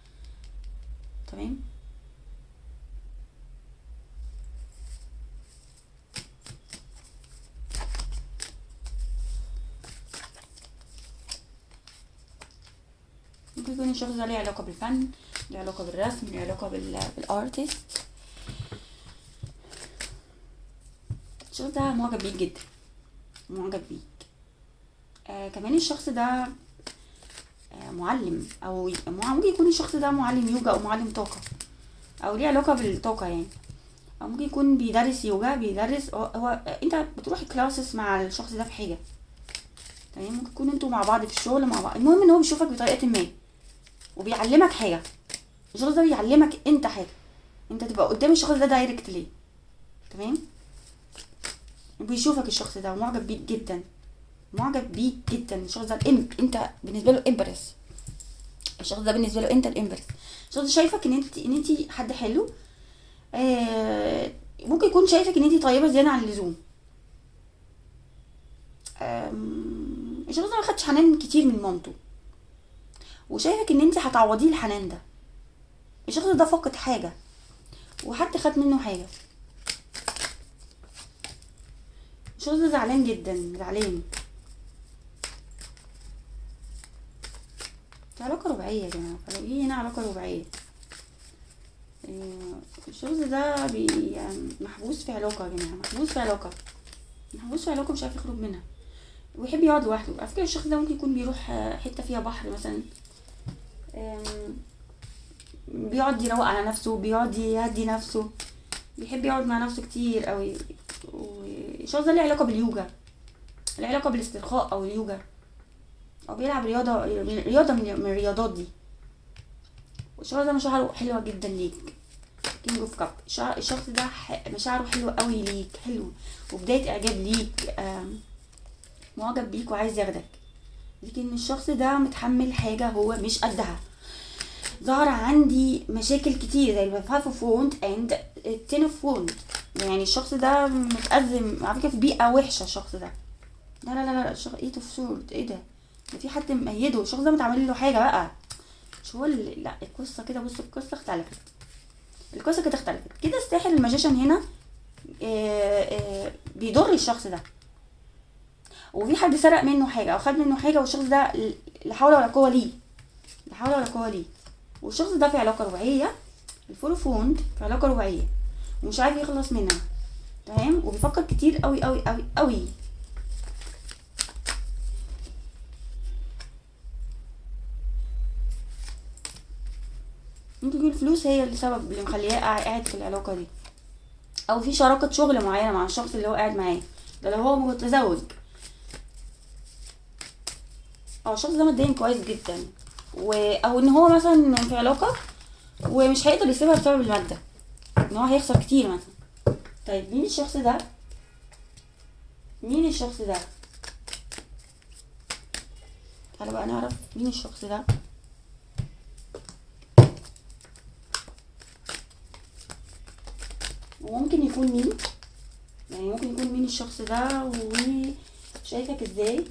تمام. ممكن يكون الشخص ده ليه علاقة بالفن، ليه علاقة بالرسم، ليه علاقة بالارتست. الشخص ده معجب بيك جدا، معجب بيك. كمان الشخص ده معلم، او ممكن يكون الشخص ده معلم يوجا او معلم طاقة، او ليه علاقة بالطاقة يعني. او ممكن يكون بيدرس يوجا، بيدرس هو انت بتروح كلاسز مع الشخص ده في حاجة. تمام. ممكن يكون انتوا مع بعض في الشغل مع بعض، المهم ان هو بيشوفك بطريقة ما وبيعلمك حاجة. الشخص ده بيعلمك انت حاجة، انت تبقى قدام الشخص ده دايركت ليه. تمام. بيشوفك الشخص ده معجب بيك جدا، معجب بيك جدا. الشخص ده انت بالنسبه له امبرس. الشخص ده بالنسبه له انت الامبرس. الشخص ده شايفك ان انت حد حلو. ممكن يكون شايفك ان انت طيبه زياده عن اللزوم. الشخص ده ما خدش حنان كتير من مامته، وشايفك ان انت هتعوضيه الحنان ده. الشخص ده فقد حاجه وحد خد منه حاجه. الشخص ده زعلان جدا، زعلان. دي علاقه رباعيه يا جماعه، فلو ايه هنا علاقه رباعيه. الشخص ده يعني محبوس في علاقة يا جماعة، محبوس في علاقة، محبوس في علاقة مش عارف يخرج منها، ويحب يقعد لوحده. على فكرة الشخص ده ممكن يكون بيروح حتة فيها بحر مثلا، بيقعد يروق على نفسه، بيقعد يهدي نفسه، بيحب يقعد مع نفسه كتير قوي. والشخص ده ليه علاقة باليوجا، ليه علاقة بالاسترخاء او اليوجا، او بيلعب رياضة من الرياضات دي. والشخص ده مشاعره حلوة جدا ليك، كينج اوف كاب. الشخص ده مشاعره حلوة قوي ليك، حلو، وبداية اعجاب ليك. معجب بيك وعايز ياخدك. لكن الشخص ده متحمل حاجة هو مش قدها. ظهر عندي مشاكل كتير زي الفايف اوف ووند اند التين اوف ووند. يعني الشخص ده متأزم على فكرة في بيئة وحشة. الشخص ده لا لا لا لا، الشخص ايه اوف سورد، ايه ده في حد مأيده. الشخص ده متعمل له حاجة بقى، مش هو لا القصة كده. بص القصة اختلفت، القصة كده اختلفت كده. الساحر الماجيشن هنا بيضر الشخص ده، وفي حد سرق منه حاجة او خد منه حاجة، والشخص ده لا حول ولا قوة ليه، لا حول ولا قوة ليه. والشخص ده في علاقة رباعية، الفول فوند في علاقة رباعية ومش عارف يخلص منها. تمام. وبيفكر كتير قوي قوي قوي قوي. ممكن يكون الفلوس هي السبب اللي مخليه قاعد في العلاقة دي، او في شراكة شغل معينة مع الشخص اللي هو قاعد معاه ده لو هو متزوج. الشخص ده ماديا كويس جدا، او ان هو مثلا في علاقة ومش هيقدر يسيبها بسبب المادة، ان هو هيخسر كتير مثلا. طيب مين الشخص ده؟ مين الشخص ده؟ تعالوا بقى نعرف مين الشخص ده. وممكن يكون مين، يعني ممكن يكون مين الشخص ده وشايفك ازاي.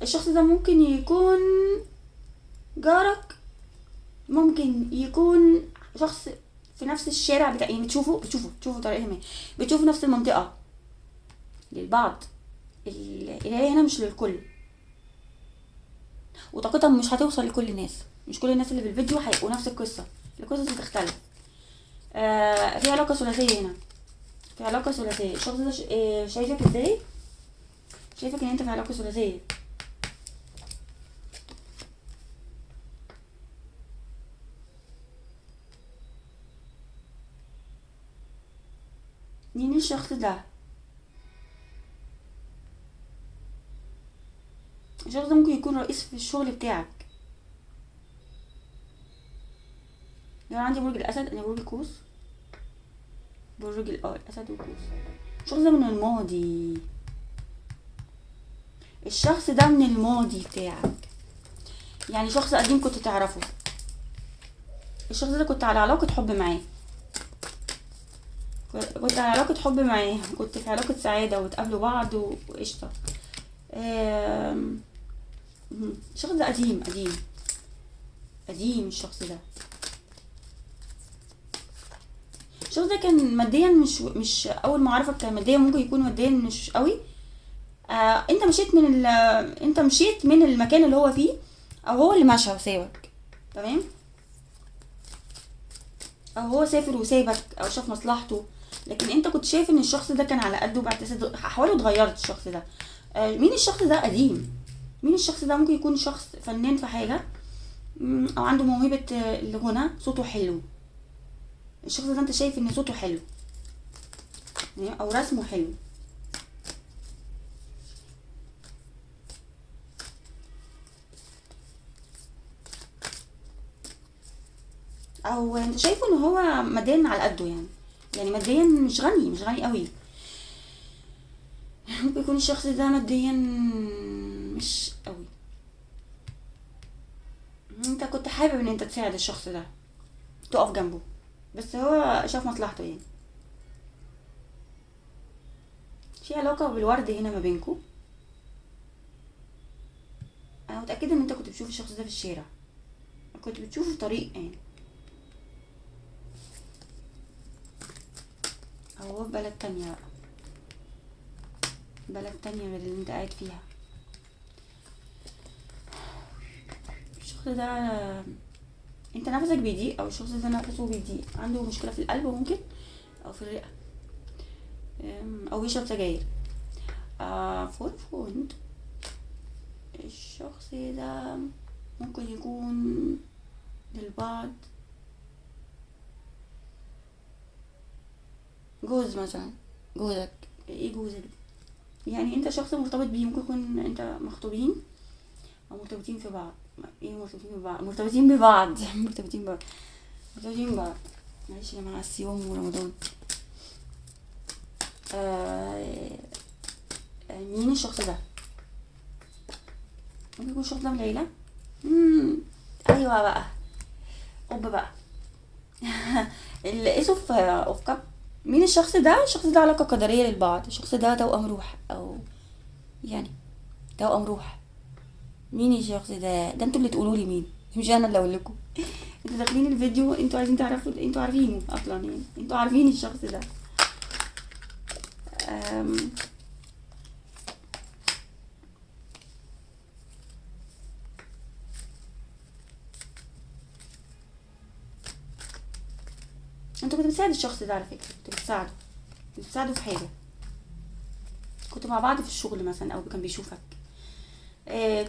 الشخص ده ممكن يكون جارك، ممكن يكون شخص في نفس الشارع بتاع، يعني بتشوفه طريقة ما، بتشوفه نفس المنطقة للبعض. القراية هنا مش للكل، وطاقتها مش هتوصل لكل الناس. مش كل الناس اللي في الفيديو هيبقوا نفس القصة، القصص بتختلف. في علاقة ثلاثية هنا، في علاقة ثلاثية. الشخص ده شايفك ازاي؟ شايفك ان انت في علاقة ثلاثية. مين الشخص ده؟ الشخص ده ممكن يكون رئيس في الشغل بتاعك. يعني عندي برج الاسد، انا برج القوس، برج الاسد والقوس. الشخص ده من الماضي، الشخص ده من الماضي بتاعك، يعني شخص قديم كنت تعرفه. الشخص ده كنت على علاقة حب معاه، كنت على علاقة حب معاه، كنت في علاقة سعادة وتقابلوا بعض وقشطة. آم، الشخص ده قديم قديم قديم. الشخص ده كان ماديا مش اول ما عرفك كان ماديا، ممكن يكون ماديا مش قوي. انت مشيت من المكان اللي هو فيه، او هو اللي مشى وسابك. تمام. او هو سافر وسابك او شاف مصلحته، لكن انت كنت شايف ان الشخص ده كان على قده، وبعد كده احواله اتغيرت. الشخص ده مين الشخص ده قديم؟ مين الشخص ده؟ ممكن يكون شخص فنان في حاجة، او عنده موهبة الغنى، صوته حلو. الشخص ده انت شايف ان صوته حلو، او رسمه حلو. او انت شايفه ان هو ماديا على قده، يعني ماديا مش غني قوي. ممكن يكون الشخص ده ماديا مش قوي. انت كنت حابب ان انت تساعد الشخص ده، تقف جنبه، بس هو شاف مصلحته يعني. في علاقة بالورد هنا ما بينكو. انا متأكدة ان انت كنت بتشوف الشخص ده في الشارع، كنت بتشوفه في طريق يعني، او هو في بلد تانية بقى، بلد تانية غير اللي انت قاعد فيها. الشخص ده انت نفسك بيضيق، او الشخص ده نفسه بيضيق، عنده مشكلة في القلب ممكن، او في الرئة، او بيشرب سجاير. فور بوينت. الشخص ده ممكن يكون للبعض جوز مثلا، جوزك. ايه جوزك ده؟ يعني انت شخص مرتبط بيه، ممكن يكون انت مخطوبين او مرتبطين في بعض. ايه مرتبطين ببعض؟ مرتبطين ببعض مرتبطين ببعض. معلش يا جماعة، الصيام ورمضان. آه مين الشخص ده؟ ممكن يكون الشخص ده من العيلة. مم. ايوه بقى، بقى اللي اسف اوف كاب. مين الشخص ده؟ الشخص ده علاقة قدرية للبعض. الشخص ده توأم روح، او يعني توأم روح. مين الشخص ده؟ ده انتوا اللي تقولوا لي مين، مش انا اللي اقول لكم. انتوا داخلين الفيديو، انتوا عايزين تعرفوا، انتوا عارفينه اصلا يعني، انتوا عارفين الشخص ده. أم... انتوا كنتوا بتساعد الشخص ده على فكرة، كنتوا بتساعده في حاجة، كنتوا مع بعض في الشغل مثلا، او كان بيشوفك.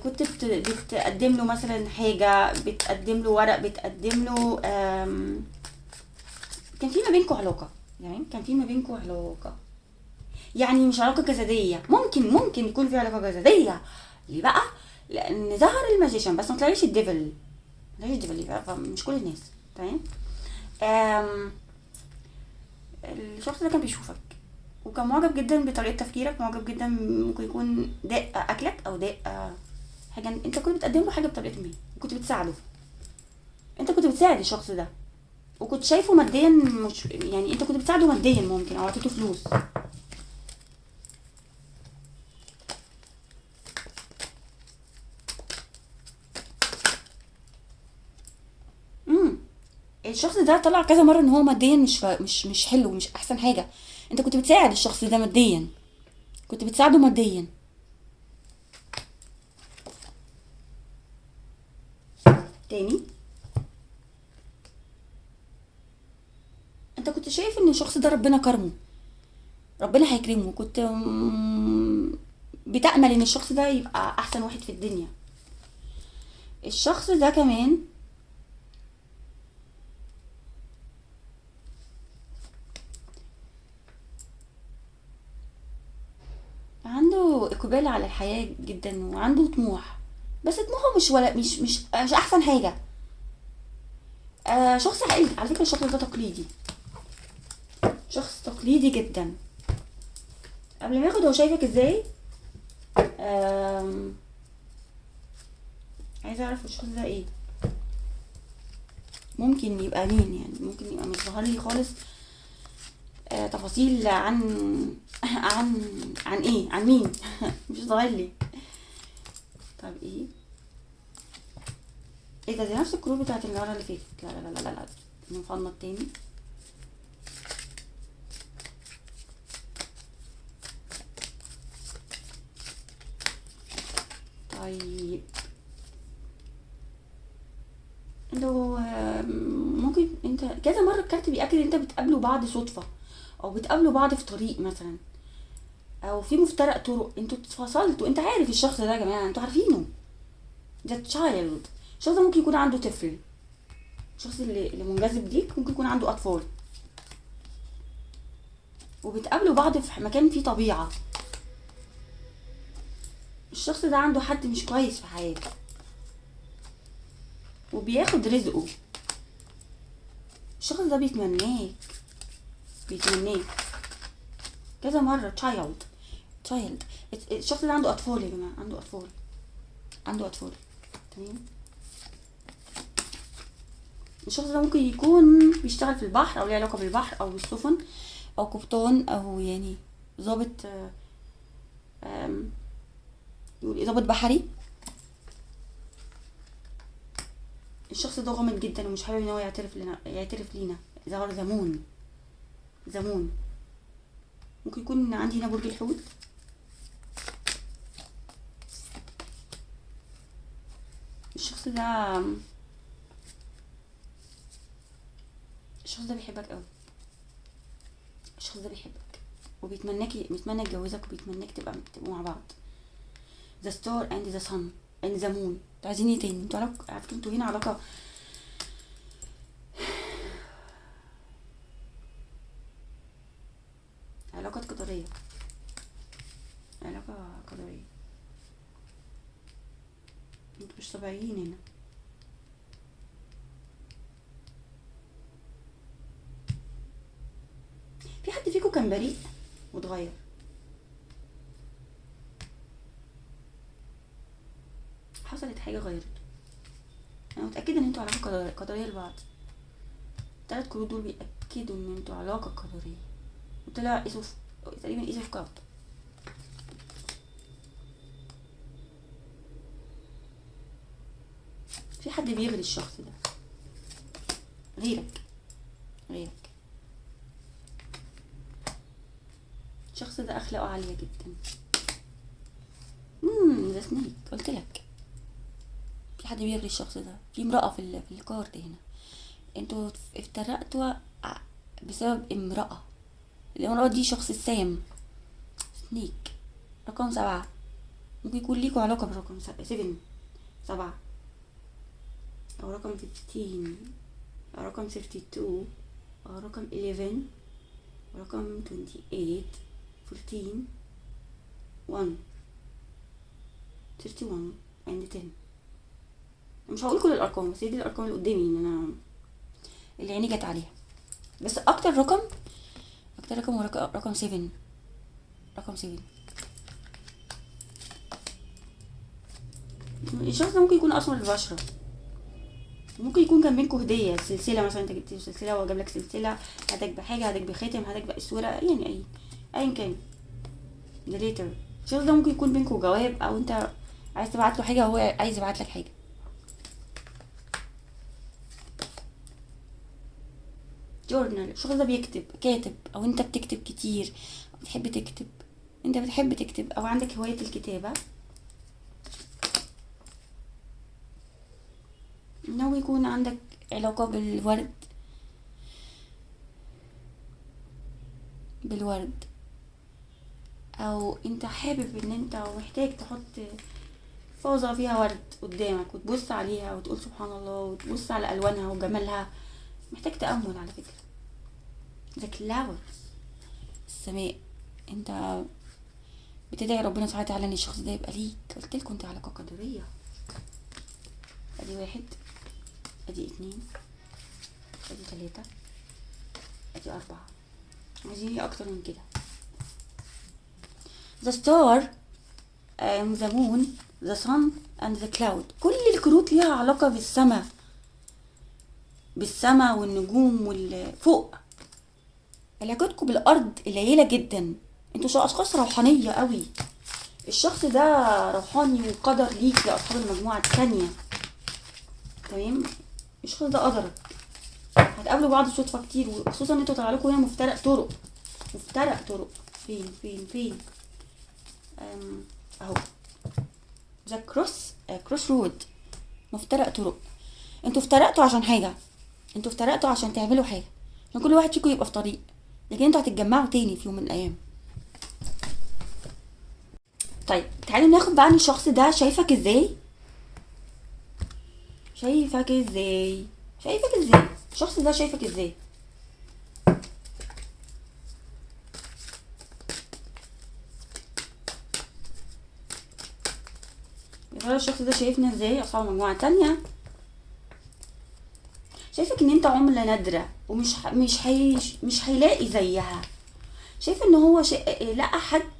كنت بتقدم له مثلا حاجة، بتقدم له ورق، بتقدم له كان في ما بينكم علاقة، يعني كان في ما بينكم علاقة، يعني مش علاقة جسدية. ممكن يكون في علاقة جسدية. ليه بقى؟ لأن ظهر الماجيشن، بس ما طلعش الديفل. ما طلعش الديفل، فمش كل الناس. تمام. آم، الشخص ده كان بيشوفك، وكان معجب جدا بطريقة تفكيرك، معجب جدا. ممكن يكون داق أكلك، أو داق حاجة انت كنت بتقدم له حاجة بطريقة ما، وكنت بتساعده. انت كنت بتساعد الشخص ده، وكنت شايفه ماديا مش يعني، انت كنت بتساعده ماديا ممكن، او عطيته فلوس. امم الشخص ده طلع كذا مرة ان هو ماديا مش حلو، مش احسن حاجة. انت كنت بتساعد الشخص ده ماديا، كنت بتساعده ماديا. تاني، انت كنت شايف ان الشخص ده ربنا كرمه، ربنا هيكرمه. كنت بتأمل ان الشخص ده يبقى احسن واحد في الدنيا. الشخص ده كمان عنده اقبال على الحياة جدا وعنده طموح، بس طموحه مش ولا مش احسن حاجة. شخص عادي على فكرة، الشخص ده تقليدي، شخص تقليدي جدا. قبل ما ياخد هو شايفك ازاي. آم، عايزة اعرف الشخص ده ايه، ممكن يبقى مين يعني، ممكن يبقى مش ظاهر لي خالص تفاصيل عن ايه، عن مين مش ظاهر لي. طب ايه، ايه ده، دي نفس الكروت بتاعت المرة اللي فاتت. لا لا لا لا لا، نفضل تاني. طيب انتوا ممكن انت كذا مرة الكارت بيأكد ان انت بتقابلوا بعض صدفة، او بتقابلوا بعض في طريق مثلا، او في مفترق طرق، انتوا اتفصلتوا. انت عارف الشخص ده يا جماعة، انتوا عارفينه، ده تشايلد. الشخص ده ممكن يكون عنده طفل، الشخص اللي منجذب ليك ممكن يكون عنده اطفال، وبتقابلوا بعض في مكان فيه طبيعة. الشخص ده عنده حد مش كويس في حياته، وبياخد رزقه. الشخص ده بيتمناك، بيتمناك كذا مرة. تشايلد. الشخص ده عنده اطفال يا جماعة، عنده اطفال، عنده اطفال. تمام. الشخص ده ممكن يكون بيشتغل في البحر، او ليه علاقة بالبحر او بالسفن، او قبطان، او يعني ضابط، يقول ايه، ضابط بحري. الشخص ده غامض جدا ومش حابب ان هو يعترف لينا. ظهر زمون. ممكن يكون عندي هنا برج الحوت. الشخص ده الشخص ده بيحبك قوي. الشخص ده بيحبك بيتمنى يتجوزك، وبيتمناك تبقوا مع بعض. the star and the sun and the moon. انتوا عايزين ايه تاني؟ انتوا عارفين انتوا هنا علاقة قدرية، علاقة قدرية. انتوا مش طبيعيين هنا. في حد فيكم كان بريء واتغير. حصلت حاجة غيرته. انا متأكدة ان انتوا علاقة قدرية لبعض. التلات كروت دول بيأكدوا ان انتوا علاقة قدرية. وطلع تقريبا ايسوف كاب. في حد بيغري الشخص ده غيرك. الشخص ده اخلاقه عالية جدا. ده سنيك، قلتلك في حد بيغري الشخص ده. في امرأة في الكارت هنا. انتوا افترقتوا بسبب امرأة. الامرأة دي شخص سام. سنيك. رقم 7. ممكن يكون ليكوا علاقة برقم 7، او رقم 15، او رقم 32، او رقم 11، رقم 28، 14، 1، 31 and 10. مش هقول كل الارقام، بس هي دي الارقام اللي قدامي ان انا اللي عيني جت عليها. بس اكتر رقم هو رقم 7. رقم 7. الشخص ده ممكن يكون اسمر البشرة. ممكن يكون كان بينكم هدية، سلسلة مثلا، انت جبت سلسلة وهو جابلك سلسلة، هداك بحاجة، هداك بخاتم، هداك بقسورة، يعني ايا كان. ده ليتر. الشخص ده ممكن يكون بينكم جواب، او انت عايز تبعت له حاجة وهو عايز يبعت لك حاجة. جورنال. الشخص ده كاتب، او انت بتكتب كتير، بتحب تكتب. انت بتحب تكتب او عندك هواية الكتابة. انه يكون عندك علاقة بالورد، او انت حابب ان انت محتاج تحط فازة فيها ورد قدامك وتبص عليها وتقول سبحان الله، وتبص على الوانها وجمالها. محتاج تأمل على فكرة. the clouds. السماء. انت بتدعي ربنا سبحانه وتعالى ان الشخص ده يبقى ليك. قلت لكم انت علاقه قدريه. ادي واحد، ادي اتنين، ادي تلاته، ادي اربعه. عايزين ايه اكتر من كده؟ the star and the moon the sun and the cloud. كل الكروت ليها علاقه بالسماء والنجوم والفوق. علاقتكم بالارض قليله جدا. انتوا اشخاص روحانيه قوي. الشخص ده روحاني وقدر ليك يا اصحاب المجموعه الثانيه. تمام. الشخص ده قدرك. هتقابلوا بعض صدفه كتير، وخصوصا ان انتوا طالع لكم هنا مفترق طرق. فين اهو ذا كروس رود. مفترق طرق. انتوا افترقتوا عشان حاجه. انتوا افترقتوا عشان تعملوا حاجه، عشان كل واحد فيكم يبقى في طريق، لكن انتوا هتتجمعوا تاني في يوم من الايام. طيب تعالوا ناخد بقى عن الشخص ده. شايفك ازاي؟ الشخص ده شايفك ازاي؟ يا ترى الشخص ده شايفنا ازاي اصحاب مجموعة تانية؟ شايفك ان انت عملة نادرة، ومش مش هيلاقي زيها. شايف ان هو لقى حد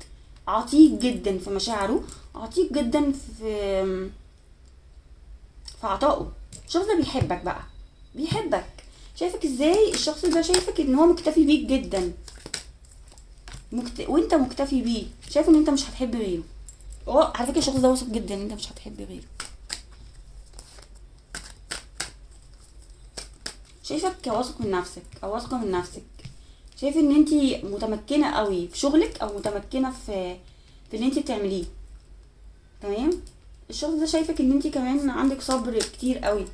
عتيق جدا في مشاعره، عتيق جدا في عطائه. الشخص ده بيحبك بقى، بيحبك. شايفك ازاي؟ الشخص ده شايفك ان هو مكتفي بيك جدا، وانت مكتفي بيه. شايف ان انت مش هتحب غيره. على فكره الشخص ده واثق جدا ان انت مش هتحب غيره. شايفك واثق من نفسك او واثقه من نفسك. شايف ان انت متمكنه قوي في شغلك، او متمكنه في اللي انت بتعمليه. تمام. الشخص ده شايفك ان انت كمان عندك صبر كتير قوي،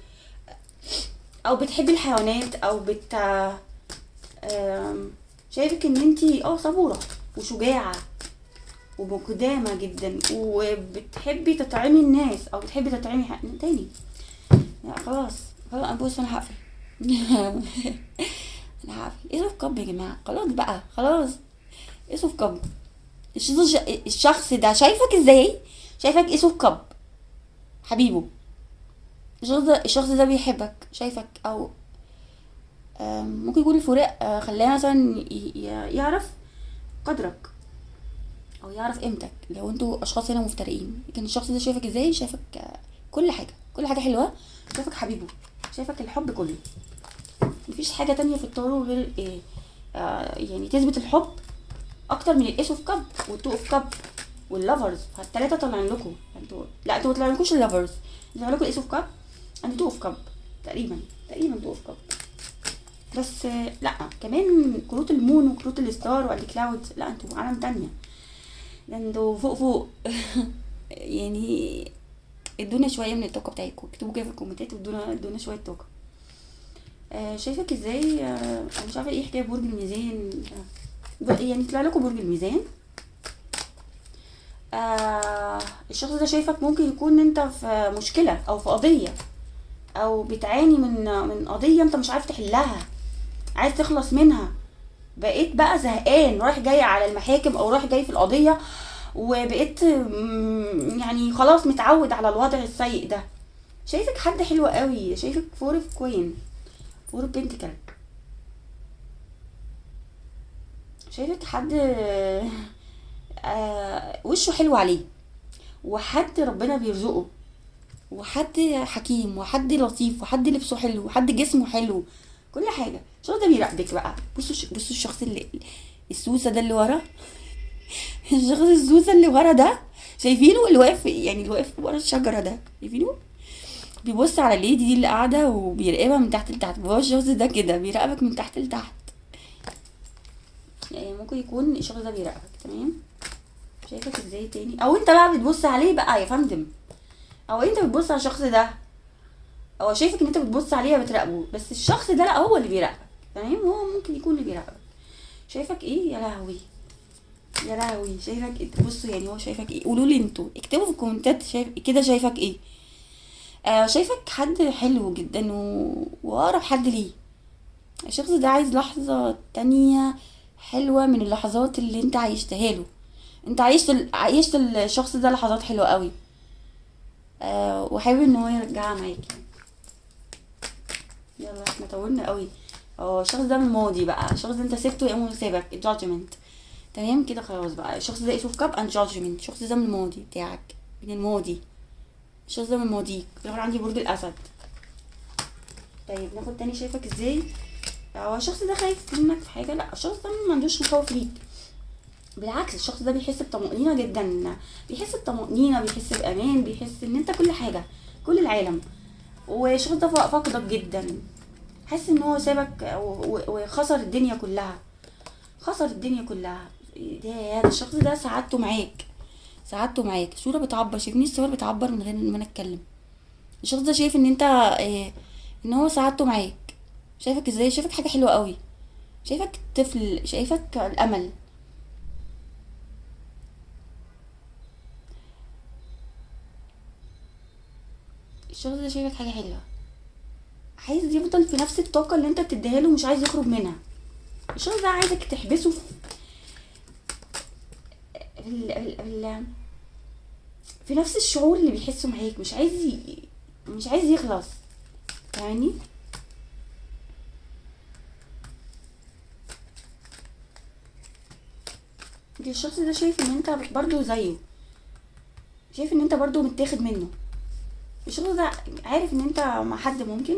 او بتحبي الحيوانات، او شايفك ان انت صبوره وشجاعه ومقدامه جدا، وبتحبي تطعمي الناس، او بتحبي تطعمي تاني. خلاص بص انا هقفل. انا هقفل. ايه في كب يا جماعه؟ خلاص بقى، خلاص. ايه في كب. الشخص ده شايفك ازاي؟ شايفك ايه في كب حبيبه. الشخص ده بيحبك. شايفك، او ممكن يكون الفراق خلاه مثلا يعرف قدرك، او يعرف قيمتك لو انتوا اشخاص هنا مفترقين. لكن الشخص ده شايفك ازاي؟ شايفك كل حاجه حلوه. شايفك حبيبه. شايفك الحب كله. مفيش حاجه تانية في الطارو غير يعني تثبت الحب اكتر من الايس اوف كاب والتو اوف كاب واللافرز. فالتلاته طالعين لكم. انتوا طلع لكوش اللافرز، طلع لكم الايس اوف كاب اند تو اوف كاب. تقريبا تو اوف كاب. بس لا، كمان كروت المون وكروت الستار والكلاود. لا انتوا عالم تانية. ده انتوا فوق. يعني ادونا شويه من الطاقه بتاعتكم. اكتبوا كده في الكومنتات ادونا شويه طاقه. شايفك ازاي؟ انا مش عارفه ايه حكايه برج الميزان. يعني طلع لكم برج الميزان. الشخص ده شايفك ممكن يكون انت في مشكله، او في قضيه، او بتعاني من قضيه انت مش عارف تحلها، عايز تخلص منها. بقيت بقى زهقان، رايح جاي على المحاكم، او رايح جاي في القضيه، وبقيت يعني خلاص متعود على الوضع السيء ده. شايفك حد حلو قوي. شايفك فور اوف كوين، فور اوف بنتكل. شايفك حد وشه حلو عليه، وحد ربنا بيرزقه، وحد حكيم، وحد لطيف، وحد لبسه حلو، وحد جسمه حلو، كل حاجه. الشخص ده بيراقبك بقى. بصوا الشخص اللي السوسه ده اللي ورا. الشخص السوسه اللي ورا ده، شايفينه؟ اللي واقف ورا الشجره ده، شايفينه؟ بيبص على الليدي دي اللي قاعده، وبيراقبها من تحت لتحت. هو الشخص ده كده بيراقبك من تحت لتحت. يعني ممكن يكون الشخص ده بيراقبك. تمام. شايفك ازاي تاني؟ او انت بقى بتبص عليه بقى يا فندم، او انت بتبص على الشخص ده، او شايفك ان انت بتبص عليه بتراقبه، بس الشخص ده لا، هو اللي بيراقبك. تمام. هو ممكن يكون اللي بيراقبك. شايفك ايه؟ يا لهوي. شايفك ايه؟ بصوا يعني هو شايفك ايه؟ قولوا لي انتوا، اكتبوا في الكومنتات شايفك ايه. شايفك حد حلو جدا، واقرب حد ليه. الشخص ده عايز لحظة تانية حلوة من اللحظات اللي انت عايشتها له. انت عيشت الشخص ده لحظات حلوة قوي، وحابب ان هو يرجعها معاك يعني. يلا احنا طولنا قوي. اه الشخص ده من الماضي بقى، الشخص ده انت سبته يقوم وسابك judgment. تمام كده خلاص بقى، الشخص ده اسمه كاب اند judgment، الشخص ده من الماضي بتاعك، من الماضي. الشخص ده من ماضيك. انا عندي برج الاسد. طيب ناخد تاني، شايفك ازاي؟ هو الشخص ده خايف منك في حاجه؟ لا، الشخص ده ما عندوش مخاوف ليك، بالعكس الشخص ده بيحس بطمأنينة جدا، بيحس بطمأنينة، بيحس بأمان، بيحس ان انت كل حاجة، كل العالم. والشخص ده فاقدك جدا، حاسس ان هو سابك وخسر الدنيا كلها، خسر الدنيا كلها. ده الشخص ده سعادته معاك، سعادته معاك. صورة بتعبر، شايفني الصور بتعبر من غير ما انا اتكلم. الشخص ده شايف ان انت ان هو سعادته معاك. شايفك ازاي؟ شايفك حاجة حلوة قوي، شايفك طفل، شايفك الامل. الشخص ده شايفك حاجة حلوة، عايز يفضل في نفس الطاقة اللي انت بتديها له، مش عايز يخرج منها. الشخص ده عايزك تحبسه في نفس الشعور اللي بيحسه معاك، مش عايز يخلص. يعني الشخص ده شايف ان انت برضو زيه، شايف ان انت برضو متاخد منه. الشخص ده عارف ان انت مع حد ممكن،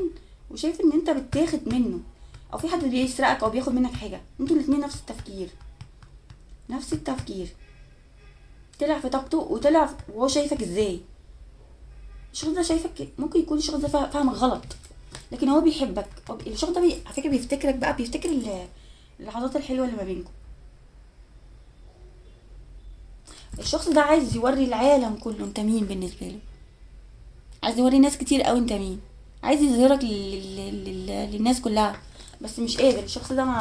وشايف ان انت بتاخد منه، او في حد بيسرقك او بياخد منك حاجة. انتوا الاتنين نفس التفكير، نفس التفكير. طلع في طاقته وهو شايفك ازاي. الشخص ده شايفك، ممكن يكون الشخص ده فاهمك غلط، لكن هو بيحبك. الشخص ده على فكرة بيفتكرك بقى، بيفتكر اللحظات الحلوة اللي ما بينكم. الشخص ده عايز يوري العالم كله انت مين بالنسبة له، عايز يوري ناس كتير قوي انت مين، عايز يظهرك للناس كلها، بس مش قادر. الشخص ده ما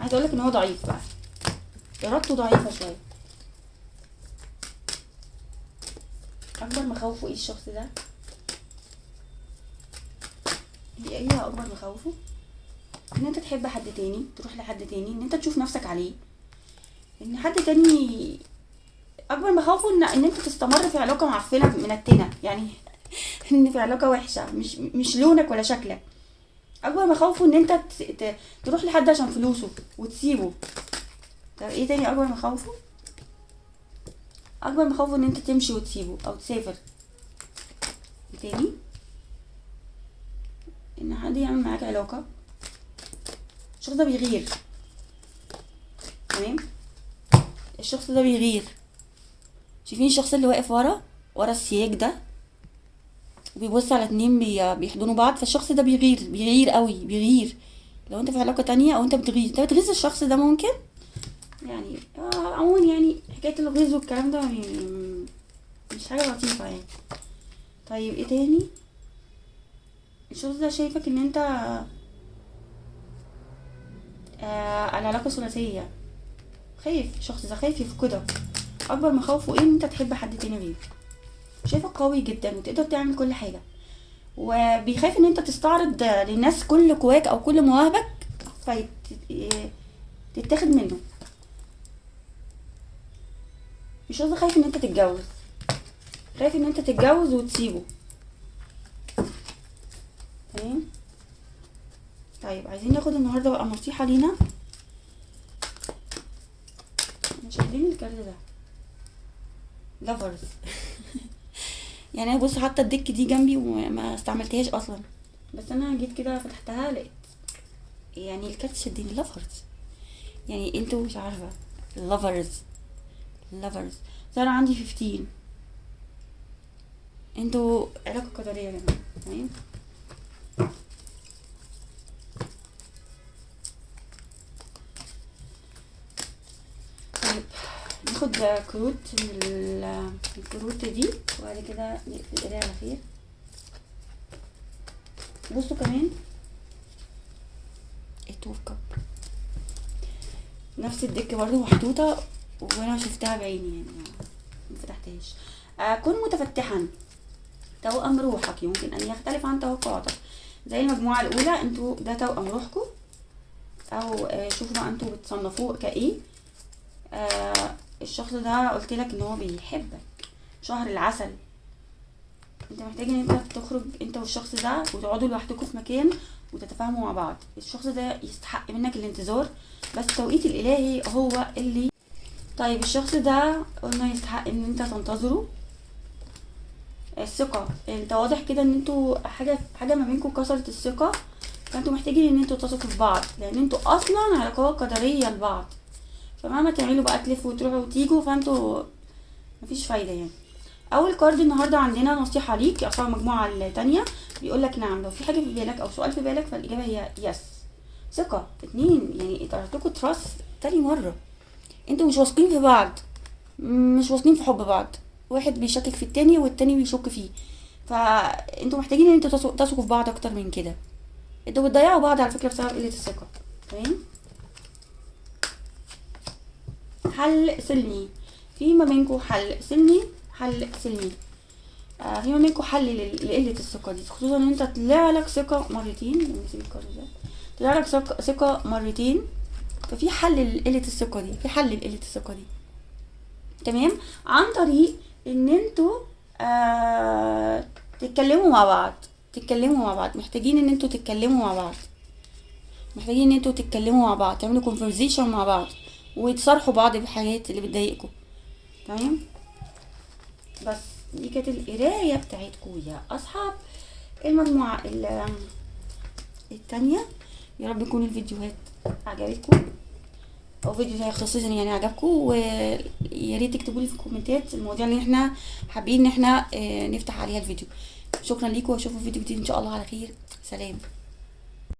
عايز اقولك ان هو ضعيف بقى، ارادته ضعيفة شوية. اكبر مخاوفه ايه الشخص ده؟ هي اكبر مخاوفه ان انت تحب حد تاني، تروح لحد تاني، ان انت تشوف نفسك عليه، ان حد تاني. اكبر مخاوفه ان انت تستمر في علاقة معفنة منتنة يعني ان في علاقة وحشة، مش لونك ولا شكلك. اكبر مخاوفه ان انت تروح لحد عشان فلوسه وتسيبه. طب ايه تاني اكبر مخاوفه؟ اكبر مخاوفه ان انت تمشي وتسيبه او تسافر. ايه تاني؟ ان حد يعمل معاك علاقة. الشخص ده بيغير. تمام، الشخص ده بيغير. شايفين الشخص اللي واقف ورا السياج ده وبيبص على اتنين بيحضنوا بعض؟ فالشخص ده بيغير قوي، بيغير. لو انت في علاقة تانية او انت بتغيظ الشخص ده ممكن يعني. عموما يعني حكاية الغيظ والكلام ده مش حاجة لطيفة يعني. طيب ايه تاني؟ الشخص ده شايفك ان انت العلاقة ثلاثية، خايف. الشخص ده خايف يفقدك. اكبر مخاوفه ايه؟ ان انت تحب حد تاني غيره. شايفك قوي جدا وتقدر تعمل كل حاجة، وبيخاف ان انت تستعرض للناس كل قواك او كل مواهبك تتاخد منه. مش قصدي خايف ان انت تتجوز، خايف ان انت تتجوز وتسيبه. تمام. طيب عايزين ناخد النهارده بقى نصيحة لينا. مش قادرين الكارت ده لافرز يعني انا بص، حتى الدك دي جنبي وما استعملتهاش اصلا، بس انا جيت كده فتحتها لقيت يعني الكارت شدني. لافرز يعني انتوا مش عارفة، لافرز صار عندي 15. انتوا علاقة قدرية يا جماعة. تمام. طيب ناخد كروت من الكروت دي وبعد كده نقفل القراية على خير. بصوا كمان التور كاب، نفس الدك برضو محطوطة وانا شفتها بعيني يعني ما فتحتهاش. كن متفتحا، توأم روحك يمكن ان يختلف عن توقعاتك. زي المجموعة الاولى انتوا ده توأم روحكم، او شوفوا بقى انتوا بتصنفوه كايه. الشخص ده قلت لك ان هو بيحبك، شهر العسل. انت محتاج ان انت تخرج انت والشخص ده وتقعدوا لوحدكم في مكان وتتفاهموا مع بعض. الشخص ده يستحق منك الانتظار، بس التوقيت الالهي هو اللي. طيب الشخص ده قلنا يستحق ان انت تنتظره. الثقة، انت واضح كده ان انتوا حاجة ما بينكم كسرت الثقة، فانتوا محتاجين ان انتوا تثقوا في بعض، لان انتوا اصلا علاقات قدرية لبعض. فمهما تعملوا بقى تلفوا وتروحوا وتيجوا فانتوا مفيش فايدة يعني. اول كارد النهارده عندنا نصيحة ليك يا اصحاب المجموعة التانية، بيقولك نعم، لو في حاجة في بالك او سؤال في بالك فالاجابة هي يس. ثقة. اتنين، يعني اتعرفتكوا تراست تاني مرة، انتوا مش واثقين في بعض، مش واثقين في حب بعض، واحد بيشكك في التاني والتاني بيشك فيه، فانتوا محتاجين ان انتوا تثقوا في بعض اكتر من كده. انتوا بتضيعوا بعض على فكرة بسبب قلة الثقة. تمام. حل سلمي، في ما بينكم حل سلمي، حل سلمي. في ما بينكم حل لقلة الثقة دي، خصوصا ان انت طلع لك ثقة مرتين، نسيب الكارد ده، طلع لك ثقة مرتين، ففي حل لقلة الثقة دي، في حل لقلة الثقة دي. تمام. عن طريق ان انتوا تتكلموا مع بعض، تتكلموا مع بعض، محتاجين ان انتوا تتكلموا مع بعض، محتاجين ان انتوا تتكلموا مع بعض، تعملوا conversation مع بعض وتصارحوا بعض بالحاجات اللي بتضايقكم. تمام. بس دي كانت القرايه بتاعتكم يا اصحاب المجموعه التانية. يا رب يكون الفيديوهات عجبتكم، او فيديو زي خصيصا يعني عجبكم، ويا ريت تكتبوا لي في الكومنتات المواضيع اللي احنا حابين ان احنا نفتح عليها الفيديو. شكرا ليكم، واشوفكم في فيديو جديد ان شاء الله على خير. سلام.